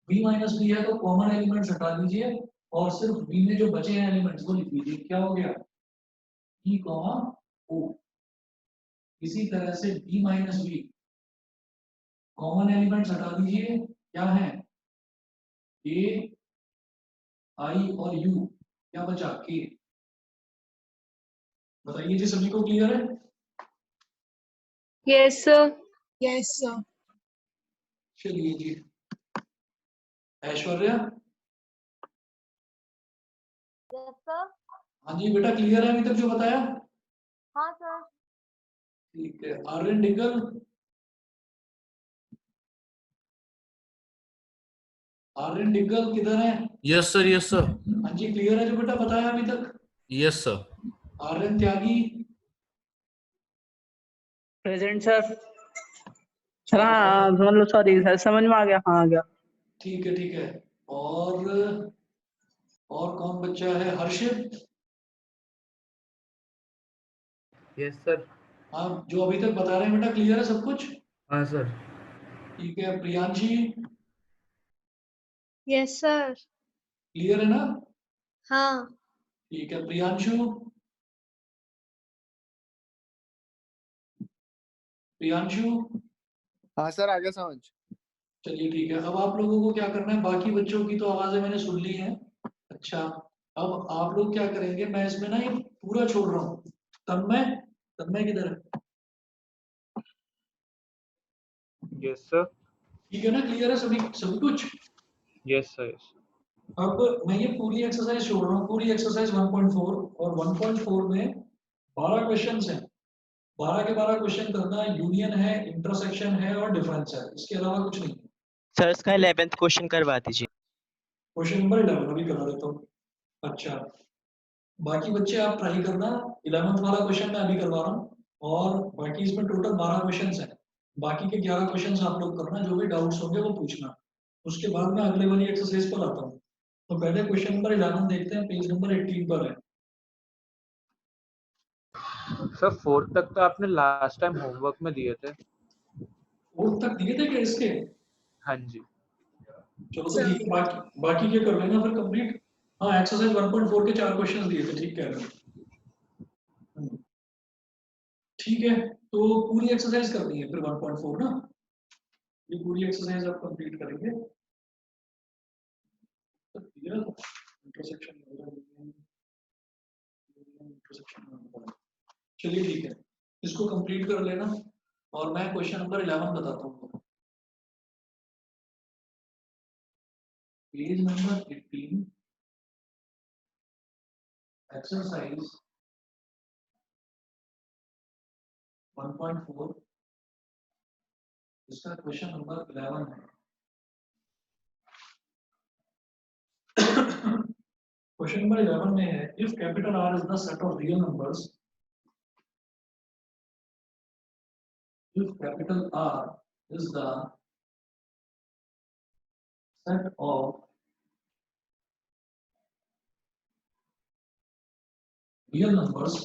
B minus B है तो कॉमन एलिमेंट्स हटा दीजिए और सिर्फ B में जो बचे हैं एलिमेंट्स वो लिख दीजिए, क्या हो गया E, O। इसी तरह से B minus B, common elements हटा दीजिए, क्या है A I और U, क्या बचा K। बताइए जी, सभी को क्लियर है। Yes, sir. Yes, sir. चलिए जी, ऐश्वर्या। Yes sir. हाँ जी बेटा, क्लियर है अभी तक जो बताया। हाँ सर। ठीक है, आर्यन डिगल, आर्यन डिगल किधर है। Yes sir, yes sir. हाँ जी, क्लियर है जो बेटा बताया अभी तक। Yes sir. Aryan Tyagi, present sir. Sir हाँ समझ लो, सॉरी सर, समझ में आ गया, हाँ आ गया। ठीक है ठीक है। और कौन बच्चा है, हर्षित। Yes sir. हाँ, जो अभी तक बता रहे हैं बेटा, क्लियर है सब कुछ। हाँ सर। ठीक है, प्रियांशी, Yes, sir. क्लियर है ना। हाँ. ठीक है, प्रियांशु, प्रियांशु। हाँ सर, आगे समझ। चलिए ठीक है, अब आप लोगों को क्या करना है, बाकी बच्चों की तो आवाजें मैंने सुन ली हैं। अच्छा, अब आप लोग क्या करेंगे, मैं इसमें ना ये पूरा छोड़ रहा हूँ। तन्मय, तन्मय किधर है। Yes sir. ठीक है ना, क्लियर है सभी सभी कुछ। Yes sir. अब मैं ये पूरी एक्सरसाइज छोड़ रहा हूँ, पूरी एक्सरसाइज 1.4 और 1.4 में 12 क्वेश्चंस हैं। 12 के 12 क्वेश्चन करना, यूनियन है, इंटरसेक्शन है और डिफरेंस है, इसके अलावा कुछ नहीं। सर इसका 11th क्वेश्चन करवा दीजिए। क्वेश्चन नंबर 11 अभी करा देता हूँ। अच्छा, बाकी बच्चे आप ट्राई करना, 11th वाला क्वेश्चन मैं अभी करवा रहा हूँ और बाकी इसमें टोटल 12 क्वेश्चंस हैं। बाकी के 11 क्वेश्चंस आप लोग करना, जो भी डाउट्स होंगे वो पूछना, उसके बाद मैं अगले वाली एक्सरसाइज पर आता हूँ। तो पहले क्वेश्चन नंबर 11 देखते हैं, पेज नंबर 18 पर है। सर 4 तक तो आपने लास्ट टाइम होमवर्क में दिए थे। 4 तक दिए थे क्या इसके? हाँ जी। चलो तो ठीक है, बाकी के कर लेना फिर कंप्लीट। हाँ, एक्सरसाइज 1.4 के 4 क्वेश्चंस दिए थे, ठीक कह रहे हो। ठीक है, तो पूरी एक्सरसाइज करनी है फिर 1.4 ना, ये पूरी एक्सरसाइज आप कंप्लीट करेंगे। चलिए ठीक है, इसको कंप्लीट कर लेना और मैं क्वेश्चन नंबर 11 बताता हूँ। पेज नंबर 18, एक्सरसाइज 1.4, इसका क्वेश्चन नंबर 11 है। क्वेश्चन नंबर 11 में है, if capital R is the set of real numbers, if capital R is the set of real numbers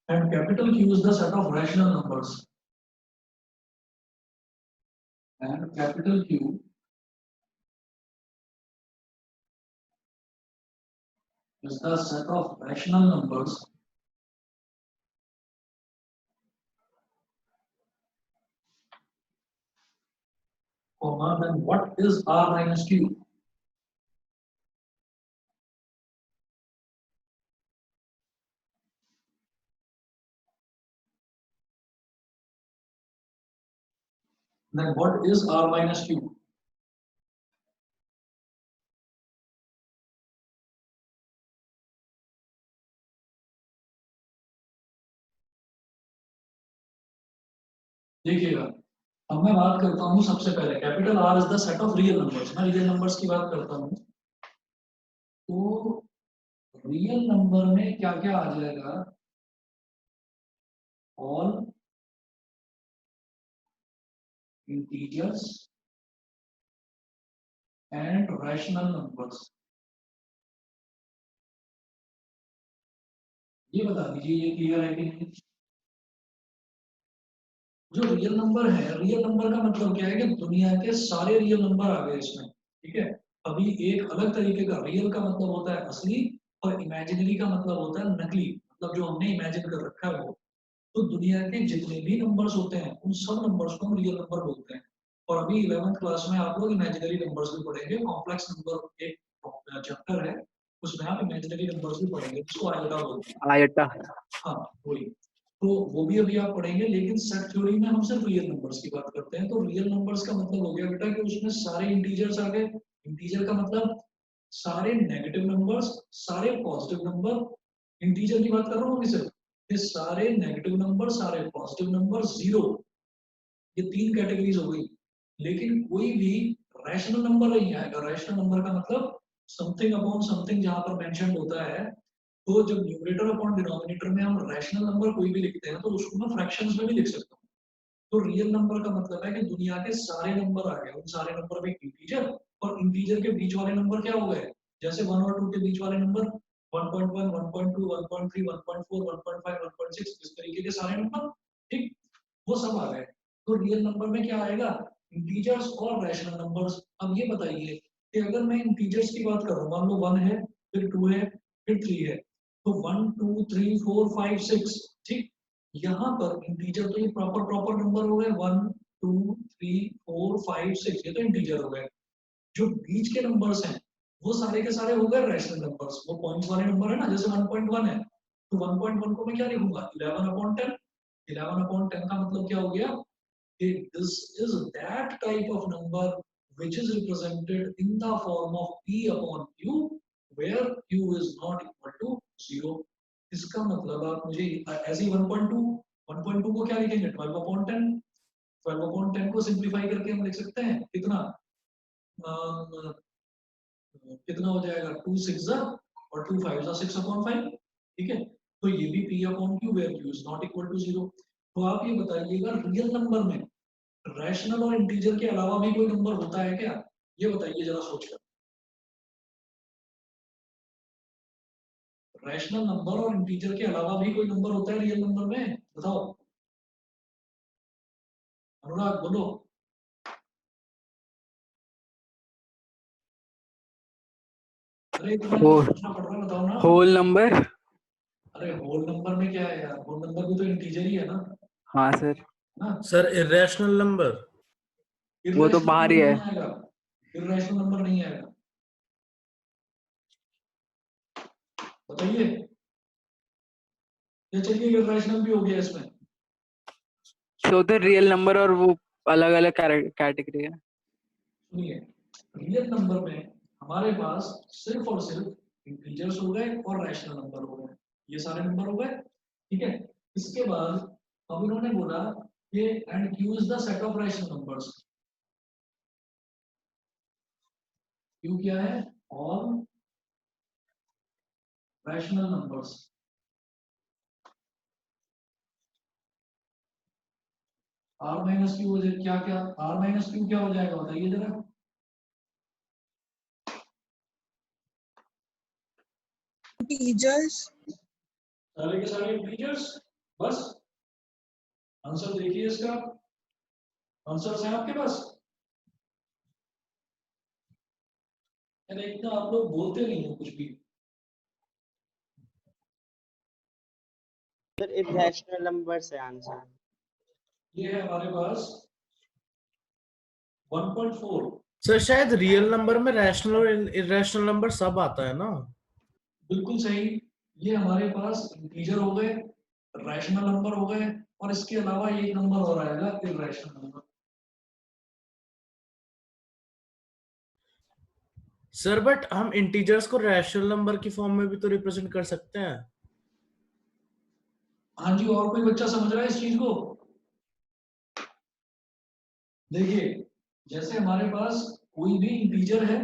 and capital Q is the set of rational numbers, and capital Q is the set of rational numbers, comma, then what is R minus Q? Then what is R minus Q? देखिएगा, अब मैं बात करता हूँ सबसे पहले, capital R is the set of real numbers, मैं रियल नंबर्स की बात करता हूँ। तो रियल नंबर में क्या क्या आ जाएगा? All integers and rational numbers. ये बता दीजिए, ये क्लियर है कि नहीं? जो रियल नंबर है, रियल नंबर का मतलब क्या है कि दुनिया के सारे रियल नंबर आ गए इसमें, ठीक है। अभी एक अलग तरीके का, रियल का मतलब होता है असली और इमेजिनरी का मतलब होता है नकली, मतलब जो हमने इमेजिन कर रखा है वो। तो दुनिया के जितने भी नंबर्स होते हैं उन सब नंबर्स को हम रियल नंबर बोलते हैं। और अभी 11th क्लास में आप लोग इमेजिनरी नंबर्स भी पढ़ेंगे, कॉम्प्लेक्स नंबर एक चैप्टर है, उसमें आप इमेजिनरी नंबर्स भी पढ़ेंगे, जिसको आयोटा बोलते हैं। आयटा। हाँ वही, तो वो भी अभी आप पढ़ेंगे, लेकिन सेट थ्योरी में हम सिर्फ रियल नंबर्स की बात करते हैं। तो रियल नंबर्स का मतलब हो गया बेटा कि उसमें सारे इंटीजर्स आ गए। इंटीजर का मतलब सारे नेगेटिव नंबर्स, सारे पॉजिटिव नंबर, इंटीजर की बात कर रहा हूँ अभी सिर्फ, ये सारे नेगेटिव नंबर, सारे पॉजिटिव नंबर, जीरो, ये 3 कैटेगरीज हो गई। लेकिन कोई भी रैशनल नंबर नहीं आएगा। रैशनल नंबर का मतलब समथिंग अपॉन समथिंग जहां पर मेंशन होता है। तो जब न्यूमरेटर अपॉन डिनोमिनेटर में हम रैशनल नंबर कोई भी लिखते हैं तो उसको मैं फ्रैक्शंस में भी लिख सकता हूँ। तो रियल नंबर का मतलब है कि दुनिया के सारे नंबर आ गए, उन सारे नंबर में इंटीजर, और इंटीजर के बीच वाले नंबर क्या हो गए, जैसे 1 और 2 के बीच वाले नंबर 1.1, 1.2, 1.3, 1.4, 1.5, 1.6, इस तरीके के सारे नंबर, ठीक, वो सब आ गए। तो रियल नंबर में क्या आएगा? इंटीजर्स और रैशनल नंबर्स। अब ये बताइए कि अगर मैं इंटीजर्स की बात करूं, मान लो 1 है, फिर 2 है, फिर 3 है, तो 1 2 3 4 5 6, ठीक। यहाँ पर इंटीजर तो ये प्रॉपर प्रॉपर नंबर हो गए, 1 2 3 4 5 6, ये तो इंटीजर हो गए। जो बीच के नंबर्स हैं वो सारे के सारे हो गए रैशनल नंबर्स, वो पॉइंट्स वाले नंबर है ना, जैसे 1.1 है, तो 1.1 को मैं क्या लिखूंगा, 11/10। 11/10 का मतलब क्या हो गया कि this is that type of number which is represented in the form of P upon Q where Q is not equal to 0. इसका मतलब आप मुझे ऐसे 1.2 को क्या लिखेंगे 12 upon 10 12 upon 10 को सिंप्लीफाई करके हम लिख सकते हैं कितना कितना हो जाएगा 2 6 और 2 5 6 upon 5 ठीक है तो ये भी P upon Q where Q is not equal to 0. तो आप ये बताइएगा रियल नंबर में रैशनल और इंटीजर के अलावा भी कोई नंबर होता है क्या ये बताइए जरा सोचकर रैशनल नंबर और इंटीजर के अलावा भी कोई नंबर होता है रियल नंबर में बताओ अनुराग बोलो अरे तुम्हें Whole- सोचना पड़ रहा है बताओ ना होल नंबर। अरे होल नंबर में क्या है यार होल नंबर भी तो इंटीजर ही है ना हाँ सर। ना सर इरेशनल नंबर वो तो बाहर ही है। इरेशनल नंबर नहीं आएगा बताइए ये चलिए इरेशनल भी हो गया इसमें तो उधर रियल नंबर और वो अलग अलग कैटेगरी है। सुनिए रियल नंबर में हमारे पास सिर्फ और सिर्फ इंटीजर्स हो गए और रैशनल नंबर हो गए ये सारे नंबर हो गए ठीक है इसके बाद अब इन्होंने बोला कि and Q is the set of rational numbers Q क्या है all rational numbers R minus Q हो जाए क्या क्या आर माइनस क्यू क्या हो जाएगा बताइए जरा integers, सारे के सारे इंटीजर्स बस आंसर देखिए इसका आंसर है आपके पास इतना आप लोग बोलते नहीं हो कुछ भी सर इरेशनल नंबर से आंसर ये है हमारे पास 1.4 सर शायद रियल नंबर में रैशनल और इरेशनल नंबर सब आता है ना बिल्कुल सही ये हमारे पास इंटीजर हो गए रैशनल नंबर हो गए और इसके अलावा एक नंबर और आएगा इरेशनल नंबर सर बट हम इंटीजर्स को रैशनल नंबर की फॉर्म में भी तो रिप्रेजेंट कर सकते हैं हाँ जी और कोई बच्चा समझ रहा है इस चीज को देखिए जैसे हमारे पास कोई भी इंटीजर है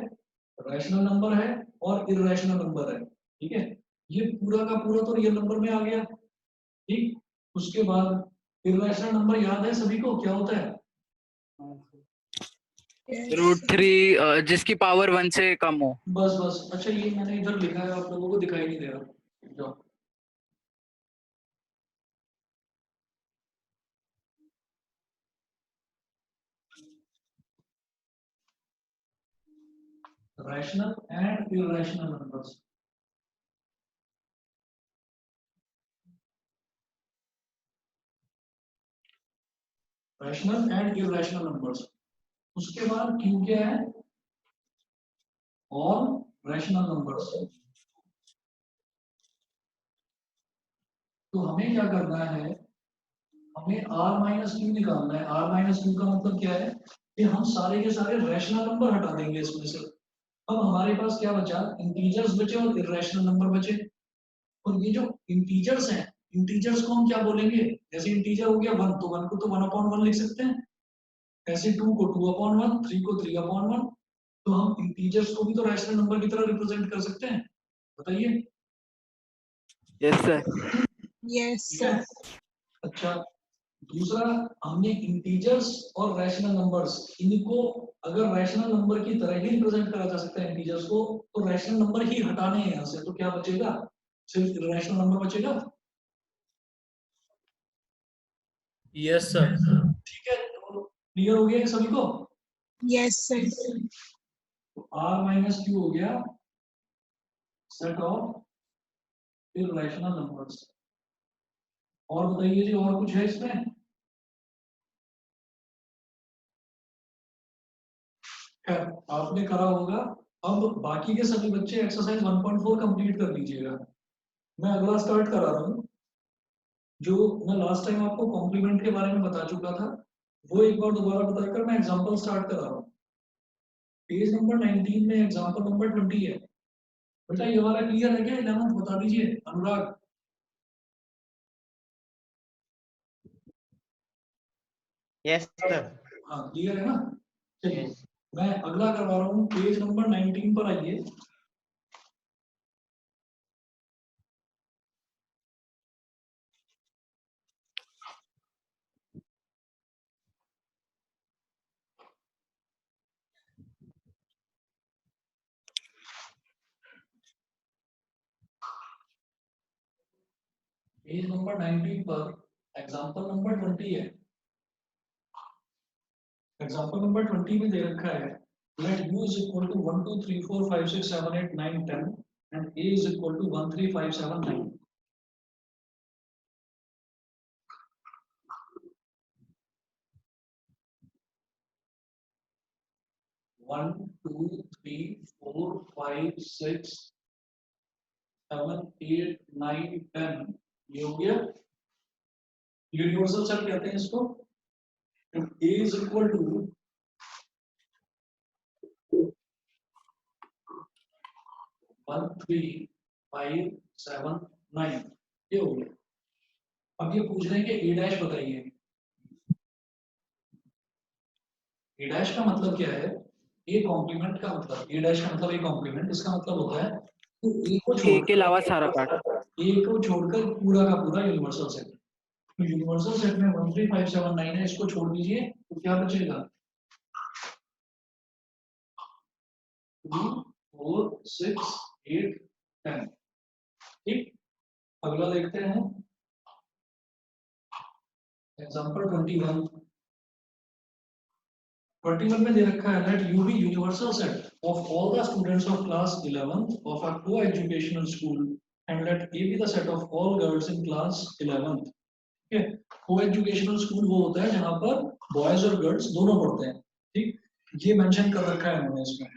रैशनल नंबर है और इरेशनल नंबर है ठीक है ये पूरा का पूरा तो रियल नंबर में आ गया ठीक उसके बाद इरेशनल नंबर याद है सभी को क्या होता है yes, √3 जिसकी पावर 1 से कम हो। बस बस अच्छा ये मैंने इधर लिखा है आप लोगों को दिखाई नहीं दे रहा जाओ rational and irrational numbers rational and irrational numbers उसके बाद Q क्या है all rational numbers तो हमें क्या करना है हमें r माइनस क्यू निकालना है r माइनस क्यू का मतलब क्या है कि हम सारे के सारे रैशनल नंबर हटा देंगे इसमें से अब हमारे पास क्या बचा इंटीजर्स बचे और इरेशनल नंबर बचे और ये जो इंटीजर्स हैं इंटीजर्स को हम क्या बोलेंगे जैसे इंटीजर हो गया 1 तो 1 को तो 1 अपॉन 1 लिख सकते हैं ऐसे 2 को 2 अपॉन 1 3 को 3 अपॉन 1 तो हम इंटीजर्स को भी तो रैशनल नंबर की तरह रिप्रेजेंट कर सकते हैं बताइए यस सर। yes, ठीक है अच्छा दूसरा हमने इंटीजर्स और रैशनल नंबर्स इनको अगर रैशनल नंबर की तरह ही रिप्रेजेंट करा जा सकता है इंटीजर्स को तो रैशनल नंबर ही हटाने हैं यहाँ से तो क्या बचेगा सिर्फ इरेशनल नंबर बचेगा यस सर ठीक है तो क्लियर हो गया ये सभी को yes, sir. तो r माइनस क्यू हो गया सेट ऑफ इरेशनल नंबर्स और बताइए जी और कुछ है इसमें खैर आपने करा होगा अब बाकी के सभी बच्चे एक्सरसाइज 1.4 कंप्लीट कर लीजिएगा मैं अगला स्टार्ट करा रहा हूँ जो मैं लास्ट टाइम आपको कॉम्प्लीमेंट के बारे में बता चुका था वो एक बार दोबारा बताकर मैं एग्जांपल स्टार्ट करा रहा हूँ पेज नंबर 19 में एग्जांपल नंबर 20 है बेटा, ये वाला क्लियर है क्या? 11 बता दीजिए अनुराग। Yes sir. हाँ क्लियर है ना? चलिए मैं अगला करवा रहा हूँ, पेज नंबर 19 पर आइए। पेज नंबर 19 पर एग्जांपल नंबर 20 है। एग्जांपल नंबर 20 में दे रखा है let u is equal to 1 2 3 4 5 6 7 8 9 10 and a is equal to 1 3 5 7 9। 1 2 3 4 5 6 7 8 9 10 ये हो गया यूनिवर्सल सेट कहते हैं इसको। a is equal to 1 3 5 7 9 ये हो गया। अब ये पूछ रहे हैं कि a डैश बताइए। a डैश का मतलब क्या है? a कॉम्प्लीमेंट का मतलब, a डैश का मतलब a कॉम्प्लीमेंट, इसका मतलब होता है कि a को ए के अलावा सारा पार्ट। a को छोड़कर पूरा का पूरा यूनिवर्सल सेट। तो यूनिवर्सल सेट में 1 3 5 7 9 है, इसको छोड़ दीजिए तो क्या बचेगा? 2 4 6 8 10। ठीक, अगला देखते हैं एग्जांपल 21 में दे रखा है let u be universal set of all the students of class 11th of a co-educational school and let a be the set of all girls in class 11th। ठीक है, co-educational school वो होता है जहां पर बॉयज और गर्ल्स दोनों पढ़ते हैं। ठीक, ये मेंशन कर रखा है उन्होंने इसमें।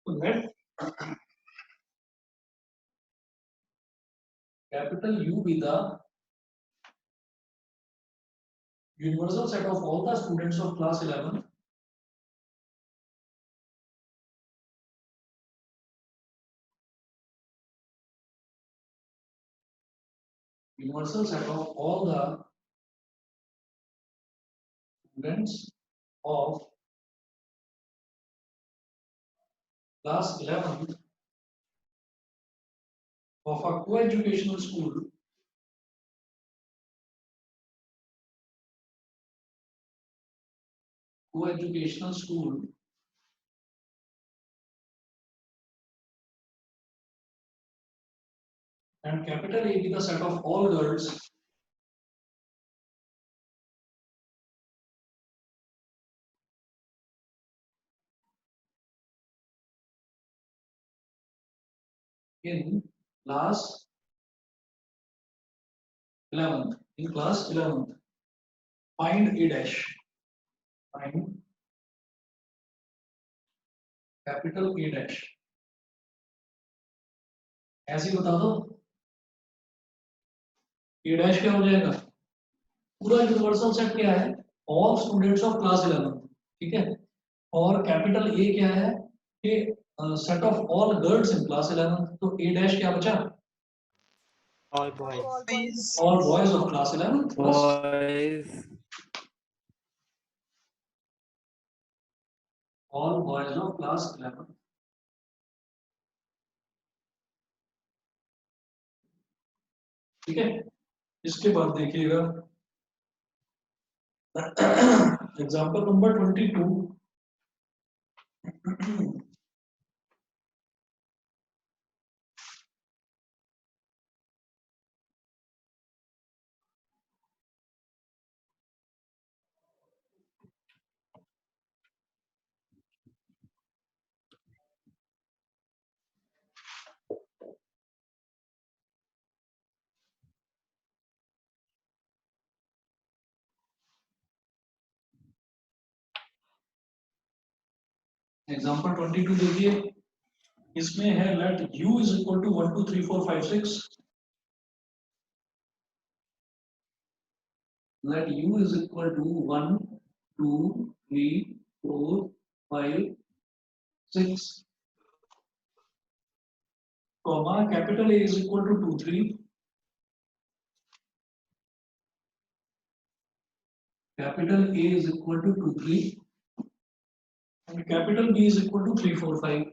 तो let capital U be the universal set of all the students of class 11 universal set of all the students of class 11 of a co-educational school and capital A be the set of all girls in class 11th, in class 11th find A dash, find capital A dash। ऐसे ही बता दो A dash क्या हो जाएगा? पूरा यूनिवर्सल सेट क्या है? All students of class 11। ठीक है, और कैपिटल ए क्या है कि set of all girls in class 11। तो ए डैश क्या बचा? All boys. boys, all boys of class 11 plus boys all boys of class 11। ठीक है, इसके बाद देखिएगा एग्जांपल नंबर 22। एग्जांपल 22 देखिए, इसमें है let u is equal to 1 2 3 4 5 6। let u is equal to 1 2 3 4 5 6 comma capital A is equal to 2 3 capital A is equal to 2 3 and capital B is equal to 3 4 5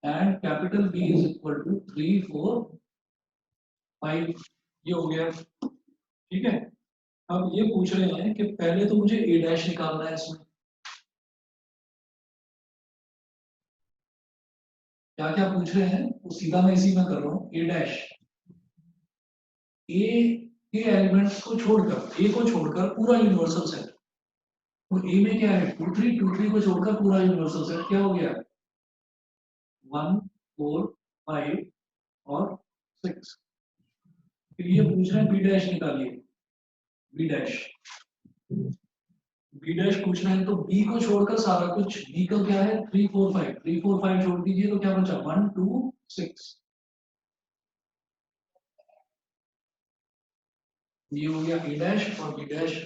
and capital B is equal to 3 4 5 ये हो गया ठीक है। अब ये पूछ रहे हैं कि पहले तो मुझे A डैश निकालना है इसमें क्या क्या पूछ रहे हैं वो सीधा मैं इसी में कर रहा हूँ। A डैश A के एलिमेंट्स को छोड़कर A को छोड़कर पूरा यूनिवर्सल सेट तो A में क्या है 2 3 2 3 को छोड़कर पूरा यूनिवर्सल सेट क्या हो गया 1 4 5 और 6 फिर ये पूछ रहे हैं B डैश निकालिए B डैश पूछ रहे हैं तो B को छोड़कर सारा कुछ B का क्या है 3 4 5 3 4 5 छोड़ दीजिए तो क्या बचा 1 2 6 ये हो गया A डैश और B डैश।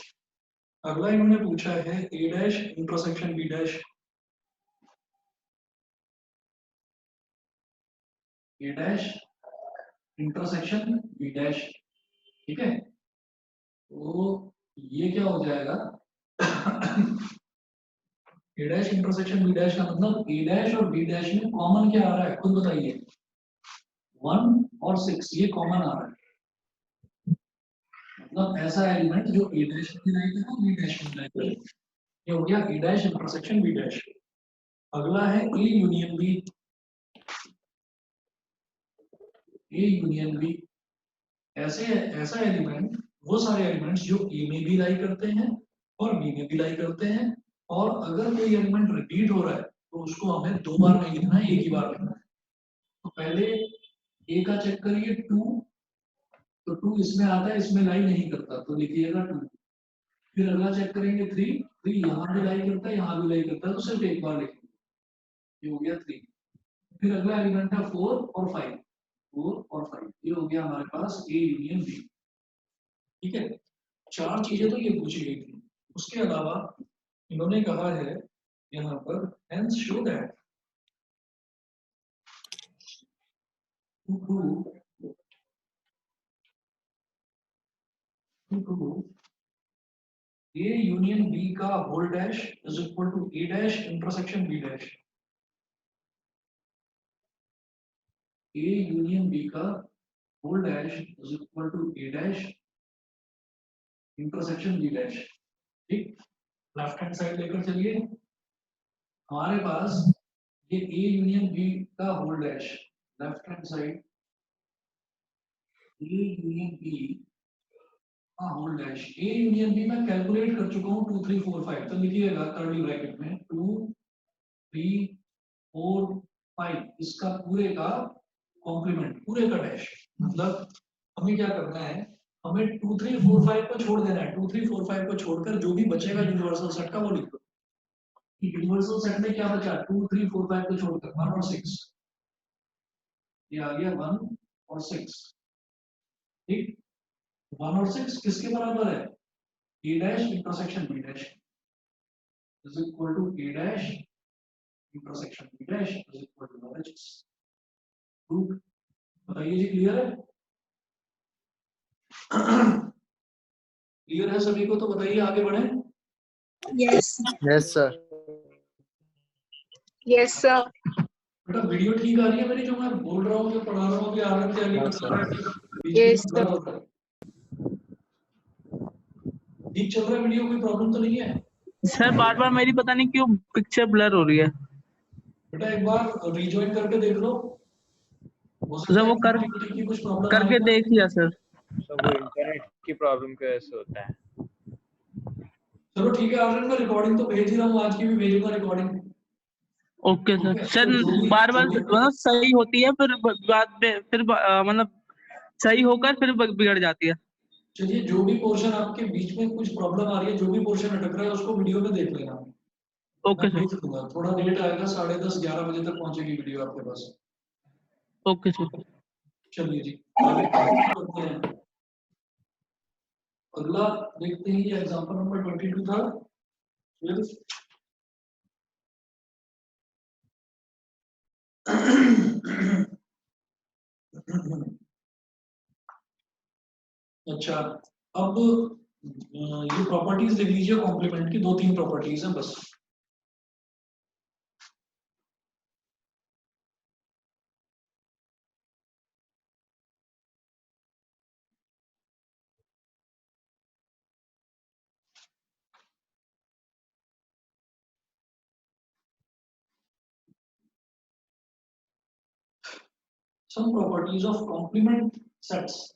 अगला इन्होंने पूछा है A dash intersection B dash A dash intersection B dash ठीक है तो ये क्या हो जाएगा A dash intersection B dash का मतलब A डैश और B डैश में कॉमन क्या आ रहा है खुद बताइए 1 और 6 ये कॉमन आ रहा है मतलब ऐसा एलिमेंट जो A डैश में भी लाइक है B डैश में लाइक है ये हो गया A dash intersection B dash. अगला है A यूनियन B ऐसा एलिमेंट वो सारे एलिमेंट्स जो A में भी लाई करते हैं और B में भी लाई करते हैं और अगर कोई एलिमेंट रिपीट हो रहा है तो उसको हमें दो बार नहीं लिखना है एक ही बार लिखना है। तो पहले A का चेक करिए 2 तो 2 इसमें आता है इसमें लाई नहीं करता तो लिखिएगा 2 फिर अगला चेक करेंगे 3 यहाँ भी लाई करता है यहाँ भी लाई करता है तो सिर्फ एक बार लिखेंगे ये हो गया 3 फिर अगला एलिमेंट है 4 और 5 4 और 5 ये हो गया हमारे पास A यूनियन B ठीक है। चार चीजें तो ये पूछी गई थी उसके अलावा इन्होंने कहा है यहाँ पर hence show that to prove A union B का whole dash is equal to A dash intersection B dash A union B का whole dash is equal to A dash intersection B dash ठीक। लेफ्ट हैंड साइड लेकर चलिए हमारे पास ये A यूनियन B का whole dash left hand side A union B का whole dash A union B मैं कैलकुलेट कर चुका हूँ 2 3 4 5 तो लिखिएगा कर्ली ब्रैकेट में 2 3 4 5 इसका पूरे का कॉम्प्लीमेंट पूरे का डैश मतलब हमें क्या करना है हमें 2 3 4 5 को छोड़ देना है 2 3 4 5 को छोड़कर जो भी बचेगा यूनिवर्सल सेट का वो लिख दो यूनिवर्सल सेट में क्या बचा 2 3 4 5 को छोड़कर 1 और 6 ये आ गया 1 और 6 ठीक 1 और 6 किसके बराबर है A dash intersection B dash is equal to A dash intersection B dash is equal to LHS proof बताइए जी क्लियर है क्लियर है सभी को तो बताइए आगे बढ़े Yes. Yes sir Yes, sir. बेटा वीडियो ठीक आ रही है मेरी जो मैं बोल रहा हूँ जो पढ़ा रहा हूँ अभी आनंद के आगे बता रहा है Yes, ठीक चल रहा है वीडियो कोई प्रॉब्लम तो नहीं है सर बार बार मेरी पता नहीं क्यों पिक्चर ब्लर हो रही है बेटा एक बार रीजॉइन करके देख लो सर वो कर की कुछ प्रॉब्लम करके देख लिया सर तो वो इंटरनेट की प्रॉब्लम की वजह से होता है। चलो ठीक है आनंद मैं रिकॉर्डिंग तो भेज ही रहा हूँ आज की भी भेजूंगा रिकॉर्डिंग ओके सर सर बार बार मतलब सही होती है फिर बाद में फिर मतलब सही होकर फिर बिगड़ जाती है। चलिए जो भी पोर्शन आपके बीच में कुछ प्रॉब्लम आ रही है जो भी पोर्शन अटक रहा है उसको वीडियो में देख लेना ओके मैं सर भेज दूंगा थोड़ा लेट आएगा 10:30 11 बजे तक पहुंचेगी वीडियो आपके पास ओके सर चलिए जी आगे बढ़ते हैं अगला देखते हैं ये एग्जांपल नंबर 22 था अच्छा, अब ये प्रॉपर्टीज लिख लीजिए कॉम्प्लीमेंट की, 2-3 प्रॉपर्टीज हैं बस। Some properties of complement sets.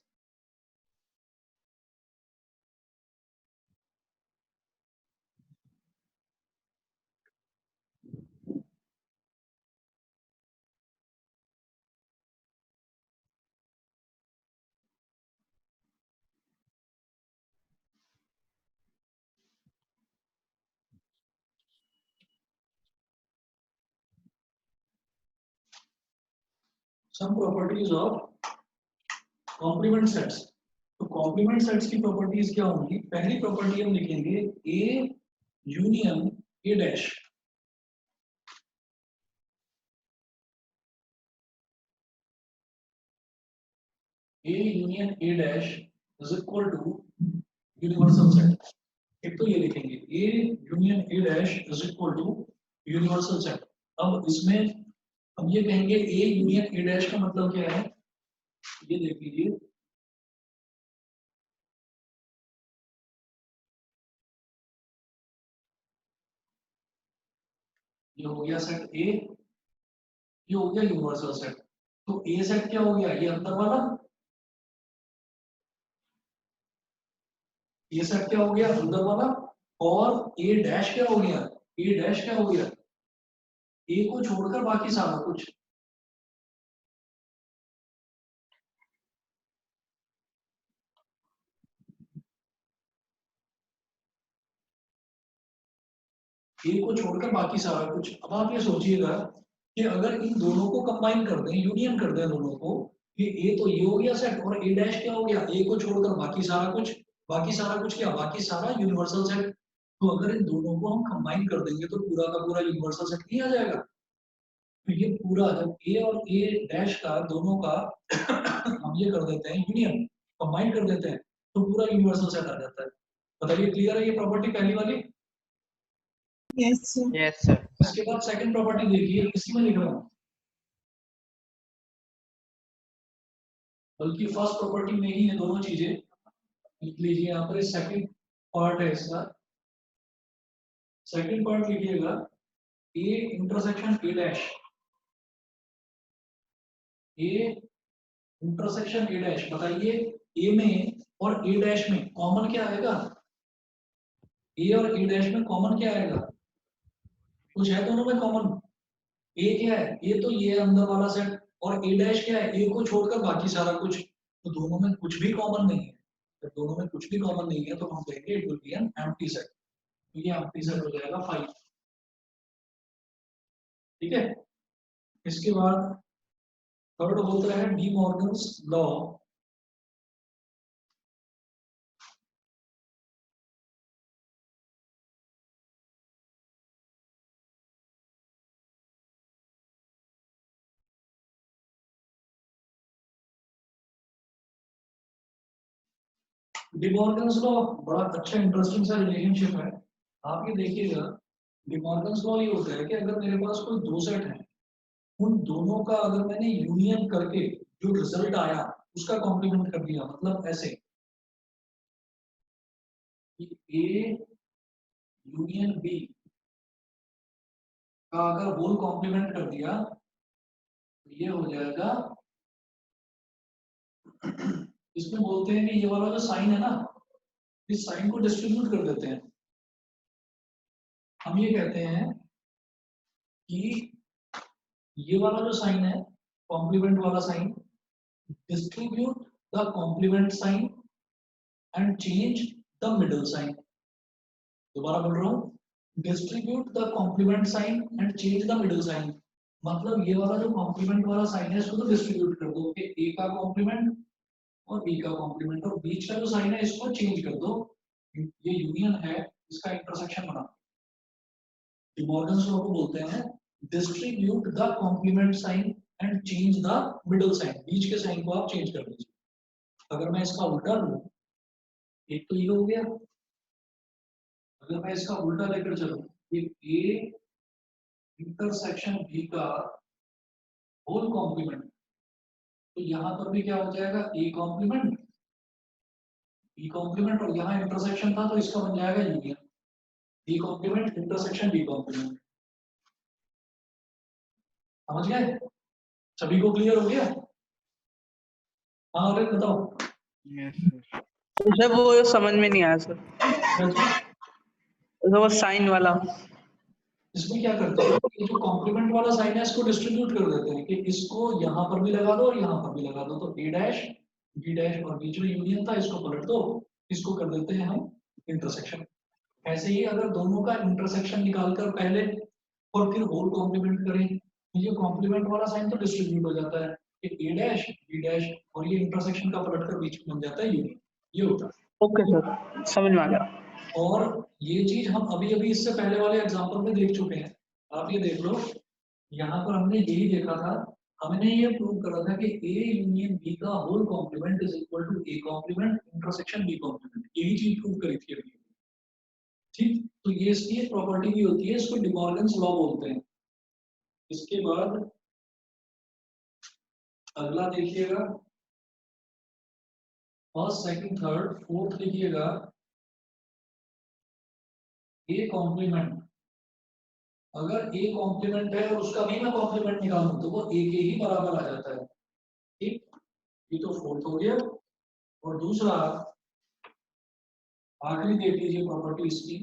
Some properties of complement sets. तो कॉम्प्लीमेंट सेट्स की प्रॉपर्टीज क्या होंगी? पहली प्रॉपर्टी हम लिखेंगे A union A dash. A union A dash is equal to universal set. एक तो ये लिखेंगे A union A dash is equal to universal set. अब इसमें हम ये कहेंगे ए यूनियन ए डैश का मतलब क्या है, ये देख लीजिए। ये हो गया सेट ए, ये हो गया यूनिवर्सल सेट। तो ए सेट क्या हो गया? ये अंदर वाला। ये सेट क्या हो गया? अंदर वाला। और ए डैश क्या हो गया? ए डैश क्या हो गया? ए को छोड़कर बाकी सारा कुछ। ए को छोड़कर बाकी सारा कुछ। अब आप ये सोचिएगा कि अगर इन दोनों को कंबाइन कर दें, यूनियन कर दें दोनों को, ये ए तो ये हो गया सेट और ए डैश क्या हो गया? ए को छोड़कर बाकी सारा कुछ। बाकी सारा कुछ क्या? बाकी सारा यूनिवर्सल सेट। तो अगर इन दोनों को हम कंबाइन कर देंगे तो पूरा का पूरा यूनिवर्सल सेट नहीं आ जाएगा? तो ये पूरा जब ए और ए डैश का दोनों का हम ये कर देते हैं यूनियन, कंबाइन कर देते हैं, तो पूरा यूनिवर्सल सेट आ जाता है। बताइए क्लियर है ये प्रॉपर्टी पहली वाली? Yes, sir. Yes, sir. इसके बाद सेकंड प्रॉपर्टी देखिए, इसी में लिख रहा हूं, बल्कि फर्स्ट प्रॉपर्टी में ही है दोनों चीजें। लिख लीजिए यहाँ पर सेकंड पार्ट है इसका। सेकंड पार्ट लिखिएगा A intersection A dash. A intersection A dash. बताइए ए में और ए डैश में कॉमन क्या आएगा? ए और ए डैश में कॉमन क्या आएगा? कुछ है दोनों में कॉमन? ए क्या है? ए तो ये अंदर वाला सेट। और ए डैश क्या है? ए को छोड़कर बाकी सारा कुछ। तो दोनों में कुछ भी कॉमन नहीं है। जब दोनों में कुछ भी कॉमन नहीं है तो हम कहेंगे it will B an empty set. तो ये एम्प्टी सेट हो जाएगा 5। ठीक है। इसके बाद थर्ड होता है D Morgan's law. D Morgan's law बड़ा अच्छा इंटरेस्टिंग सा रिलेशनशिप है। आप ये देखिएगा, डी मॉर्गन्स लॉ ये होता है कि अगर मेरे पास कोई दो सेट है, उन दोनों का अगर मैंने यूनियन करके जो रिजल्ट आया उसका कॉम्प्लीमेंट कर दिया, मतलब ऐसे ए यूनियन बी का अगर होल कॉम्प्लीमेंट कर दिया तो ये हो जाएगा, इसमें बोलते हैं कि ये वाला जो साइन है ना, इस साइन को डिस्ट्रीब्यूट कर देते हैं। हम ये कहते हैं कि ये वाला जो साइन है, कॉम्प्लीमेंट वाला sign, distribute the complement sign and change the middle sign. दोबारा बोल रहा हूँ, distribute the complement sign and change the middle sign. मतलब ये वाला जो कॉम्प्लीमेंट वाला साइन है इसको तो डिस्ट्रीब्यूट कर दो कि ए का कॉम्प्लीमेंट और बी का कॉम्प्लीमेंट, और बीच का जो साइन है इसको चेंज कर दो। ये यूनियन है, इसका इंटरसेक्शन बना। डिमॉर्गन्स लॉ को बोलते हैं distribute the complement sign and change the middle sign, बीच के साइन को आप चेंज कर दीजिए। अगर मैं इसका उल्टा लूं, एक तो ये हो गया, अगर मैं इसका उल्टा लेकर चलूं, ये ए इंटरसेक्शन बी का होल कॉम्प्लीमेंट, तो यहाँ पर भी क्या हो जाएगा, ए कॉम्प्लीमेंट बी कॉम्प्लीमेंट, और यहाँ इंटरसेक्शन था तो इसका बन जाएगा union, B complement intersection B complement. समझ गए? सभी को क्लियर हो गया? हाँ, अरे बताओ। सर वो समझ में नहीं आया सर, वो साइन वाला। इसमें क्या करते हैं, ये जो कॉम्प्लीमेंट वाला साइन है इसको डिस्ट्रीब्यूट कर देते हैं कि इसको यहाँ पर भी लगा दो और यहाँ पर भी लगा दो, तो ए डैश बी डैश और बीच में यूनियन था इसको पलट दो, इसको कर देते हैं हम इंटरसेक्शन। ऐसे ही अगर दोनों का इंटरसेक्शन निकालकर पहले और फिर होल कॉम्प्लीमेंट करें, तो ये कॉम्प्लीमेंट वाला साइन तो डिस्ट्रीब्यूट हो जाता है कि ए डैश बी डैश और ये इंटरसेक्शन का पलटकर बीच में बन जाता है यूनियन, ये होता है। ओके सर, समझ में आ गया। और ये चीज हम अभी अभी इससे पहले वाले एग्जांपल में देख चुके हैं, आप ये देख लो, यहाँ पर हमने यही देखा था, हमने ये प्रूव करा था कि ए यूनियन बी का whole complement is equal to A complement intersection B complement, यही चीज प्रूव करी थी अभी। ठीक, तो ये इसकी एक प्रॉपर्टी भी होती है, इसको डिमॉर्गन्स लॉ बोलते हैं। इसके बाद अगला देखिएगा, फर्स्ट सेकंड थर्ड फोर्थ लिखिएगा, ए कॉम्प्लीमेंट, अगर ए कॉम्प्लीमेंट है और उसका भी मैं कॉम्प्लीमेंट निकालूं तो वो ए के ही बराबर आ जाता है। ठीक, ये तो फोर्थ हो गया। और दूसरा आखिरी देख लीजिए प्रॉपर्टी इसकी,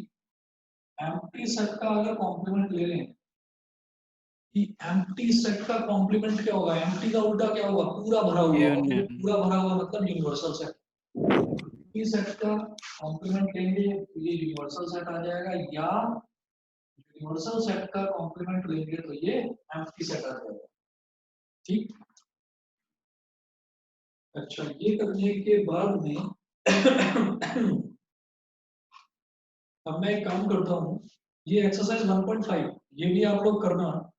एम्प्टी सेट का अगर कॉम्प्लीमेंट ले लें, कि एम्प्टी सेट का कॉम्प्लीमेंट क्या होगा, एम्प्टी का उल्टा क्या होगा, पूरा भरा हुआ, पूरा भरा हुआ मतलब यूनिवर्सल सेट। एम्प्टी सेट का कॉम्प्लीमेंट लेंगे तो ये यूनिवर्सल सेट आ जाएगा, या यूनिवर्सल सेट का कॉम्प्लीमेंट लेंगे तो ये एम्प्टी सेट आ जाएगा। ठीक, अच्छा, ये करने के बाद में अब मैं एक काम करता हूँ, ये एक्सरसाइज 1.5 ये भी आप लोग करना।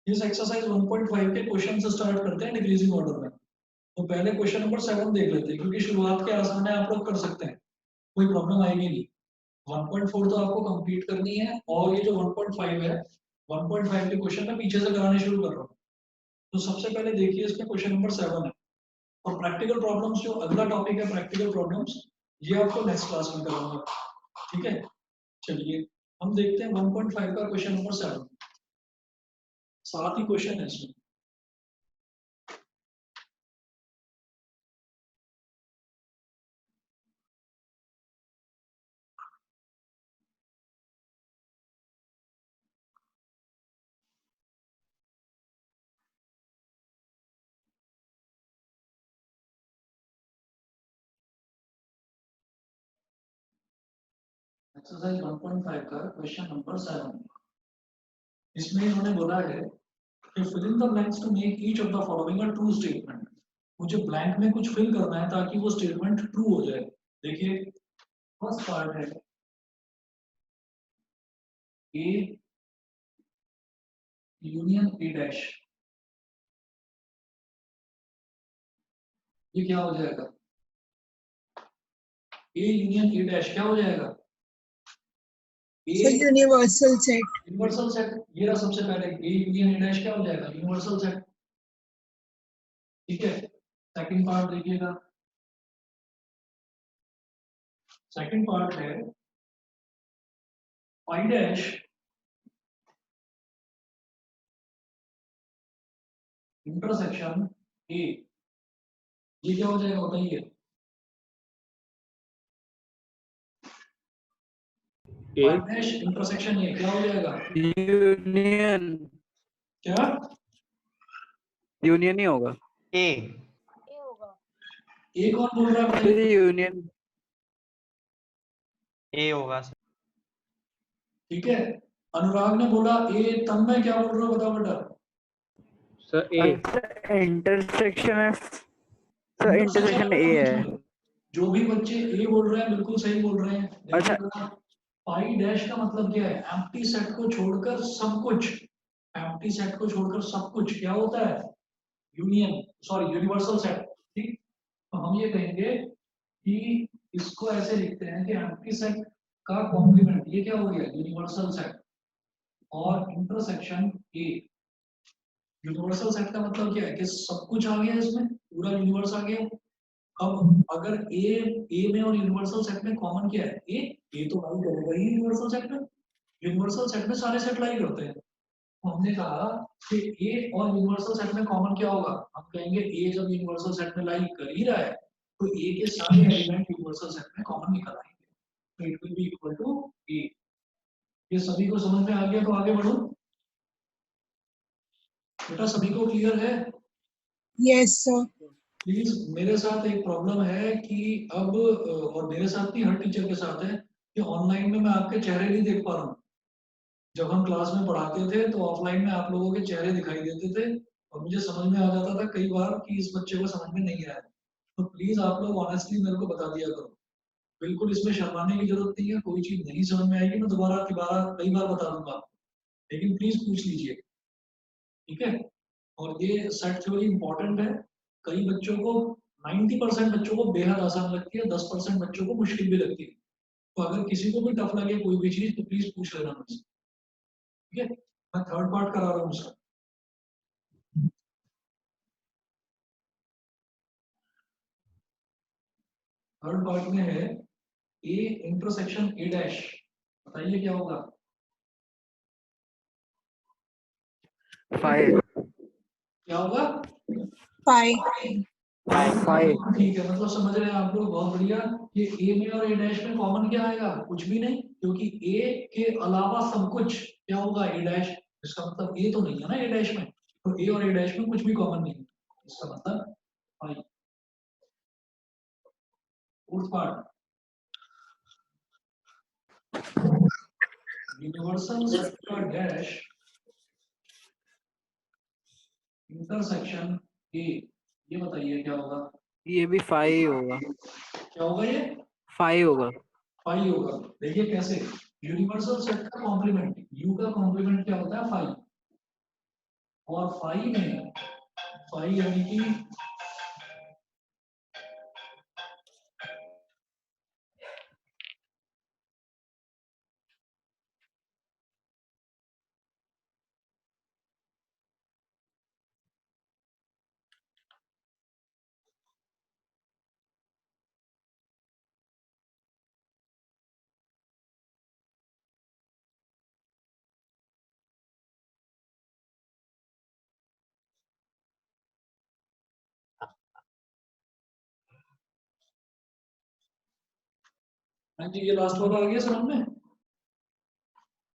इस एक्सरसाइज 1.5 के क्वेश्चन से स्टार्ट करते हैं डिक्रीजिंग ऑर्डर में। तो पहले क्वेश्चन नंबर 7 देख लेते हैं, क्योंकि शुरुआत के आसान है, आप लोग कर सकते हैं, कोई प्रॉब्लम आएगी नहीं। 1.4 तो आपको कंप्लीट करनी है, और ये जो 1.5 है, 1.5 के क्वेश्चन मैं पीछे से कराने शुरू कर रहा हूँ। तो सबसे पहले देखिए, इसमें क्वेश्चन नंबर 7 है, और प्रैक्टिकल प्रॉब्लम्स जो अगला टॉपिक है प्रैक्टिकल प्रॉब्लम्स, ये आपको नेक्स्ट क्लास में कराऊंगा। ठीक है, चलिए हम देखते हैं 1.5 का क्वेश्चन नंबर 7, 7 ही क्वेश्चन है इसमें। एक्सरसाइज 1.5 का क्वेश्चन नंबर 7, इसमें इन्होंने बोला है कि fill in the blanks to make each of the following a true statement. मुझे ब्लैंक में कुछ फिल करना है ताकि वो स्टेटमेंट ट्रू हो जाए। देखिए, फर्स्ट पार्ट है ए यूनियन ए डैश, ये क्या हो जाएगा, ए यूनियन ए डैश क्या हो जाएगा, यूनिवर्सल सेट। यूनिवर्सल सेट, ये रहा सबसे पहले, ए यूनियन ए डैश क्या हो जाएगा, यूनिवर्सल सेट। ठीक है, सेकंड पार्ट देखिएगा, सेकंड पार्ट है पाई डैश इंटरसेक्शन ए, ये क्या हो जाएगा बताइए, पाई डैश इंटरसेक्शन ए क्या हो जाएगा, यूनियन, क्या यूनियन ही होगा। ए होगा। ए कौन बोल रहा है बताइए? यूनियन ए होगा सर। ठीक है, अनुराग ने बोला ए, तब मैं क्या बोल रहा हूँ बताओ बेटा? सर ए इंटरसेक्शन है सर, इंटरसेक्शन ए है। जो भी बच्चे ए बोल रहे हैं बिल्कुल सही बोल रहे हैं। अच्छा। देखिए, पाई डैश का मतलब क्या है? एम्प्टी सेट को छोड़कर सब कुछ, एम्प्टी सेट को छोड़कर सब कुछ क्या होता है? Union, sorry universal set. ठीक, तो हम ये कहेंगे कि इसको ऐसे लिखते हैं कि एम्प्टी सेट का कॉम्प्लीमेंट, ये क्या हो गया? Universal set. और इंटरसेक्शन ए, यूनिवर्सल सेट का मतलब क्या है कि सब कुछ आ गया इसमें, पूरा यूनिवर्स आ गया। अब अगर ए में और यूनिवर्सल सेट में कॉमन क्या है? ए तो लाई करेगा ही यूनिवर्सल सेट में, यूनिवर्सल सेट में सारे सेट लाई करते हैं। तो हमने कहा कि ए और यूनिवर्सल सेट में कॉमन क्या होगा? हम कहेंगे ए जब यूनिवर्सल सेट में लाई कर ही रहा है तो ए के सारे एलिमेंट यूनिवर्सल सेट में कॉमन निकल आएंगे, तो it will be equal to A. ये सभी को समझ में आ गया? तो आगे बढ़ो बेटा, सभी को क्लियर है? Yes, sir. प्लीज, मेरे साथ एक प्रॉब्लम है कि अब और मेरे साथ नहीं, हर टीचर के साथ है कि ऑनलाइन में मैं आपके चेहरे नहीं देख पा रहा हूँ। जब हम क्लास में पढ़ाते थे तो ऑफलाइन में आप लोगों के चेहरे दिखाई देते थे और मुझे समझ में आ जाता था कई बार कि इस बच्चे को समझ में नहीं आया। तो प्लीज आप लोग ऑनेस्टली मेरे को बता दिया करो, बिल्कुल इसमें शर्माने की जरूरत नहीं है। कोई चीज नहीं समझ में आएगी मैं दोबारा कई बार बता दूंगा, लेकिन प्लीज पूछ लीजिए, ठीक है? और ये सेट थ्योरी इंपॉर्टेंट है। कई बच्चों को 90% बच्चों को बेहद आसान लगती है, 10% बच्चों को मुश्किल भी लगती है। तो अगर किसी को भी टफ लगे कोई भी चीज तो प्लीज पूछ लेना मुझसे, ठीक है? मैं थर्ड पार्ट करा रहा हूँ उसका। थर्ड पार्ट में है ए इंटरसेक्शन ए डैश, बताइए क्या होगा? 5 क्या होगा? 5. 5 ठीक है, मतलब समझ रहे हैं आप लोग, बहुत बढ़िया। ये ए में और ए डैश में कॉमन क्या आएगा? कुछ भी नहीं, क्योंकि ए के अलावा सब कुछ क्या होगा? ए डैश। इसका मतलब ए तो नहीं है ना ए डैश में, तो ए और ए डैश में कुछ भी कॉमन नहीं है, इसका मतलब five. Fourth part, universal set का डैश इंटरसेक्शन ए, ये बताइए क्या होगा? ये भी 5 होगा, क्या होगा ये? 5 होगा। फाइव होगा। देखिए कैसे, यूनिवर्सल सेट का कॉम्प्लीमेंट, यू का कॉम्प्लीमेंट क्या होता है? फाइव। और फाइव में फाइव यानी कि हाँ जी, ये लास्ट वाला आ गया समझ में?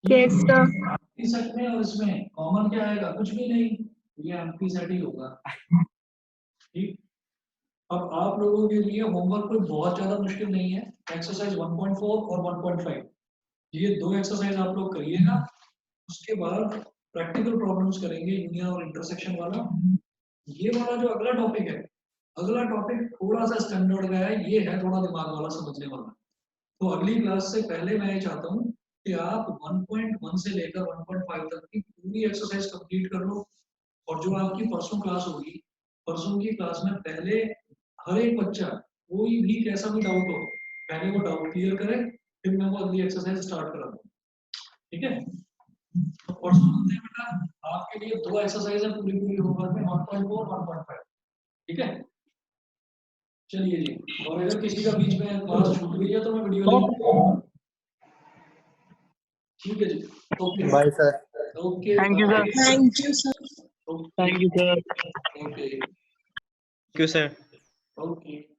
Yes, sir. एम्प्टी सेट में और इसमें कॉमन क्या आएगा? कुछ भी नहीं, ये एम्प्टी सेट ही होगा। ठीक, अब आप लोगों के लिए होमवर्क कोई बहुत ज्यादा मुश्किल नहीं है। एक्सरसाइज 1.4 और 1.5, ये दो एक्सरसाइज आप लोग करिएगा। उसके बाद प्रैक्टिकल प्रॉब्लम्स करेंगे, यूनियन और इंटरसेक्शन वाला। ये वाला जो अगला टॉपिक है, अगला टॉपिक थोड़ा सा स्टैंडर्ड का है, ये है थोड़ा दिमाग वाला, समझने वाला। तो अगली क्लास से पहले मैं ये चाहता हूँ कि आप 1.1 से लेकर 1.5 तक की पूरी एक्सरसाइज कंप्लीट कर लो। और जो आपकी परसों क्लास होगी, परसों की क्लास में पहले हर एक बच्चा, कोई भी कैसा भी डाउट हो, पहले वो डाउट क्लियर करे, फिर मैं वो अगली एक्सरसाइज स्टार्ट करा दूँ, ठीक है? तो परसों मिलते हैं बेटा, आपके लिए दो एक्सरसाइज है पूरी पूरी होमवर्क में, 1.4 1.5, ठीक है? चलिए जी, और अगर किसी का बीच में क्लास छूट गई है तो मैं वीडियो लिंक, ठीक है जी, okay bye sir. Okay, Thank you, sir. Thank you, sir. Okay Thank you, sir. Okay Thank you, sir. Okay.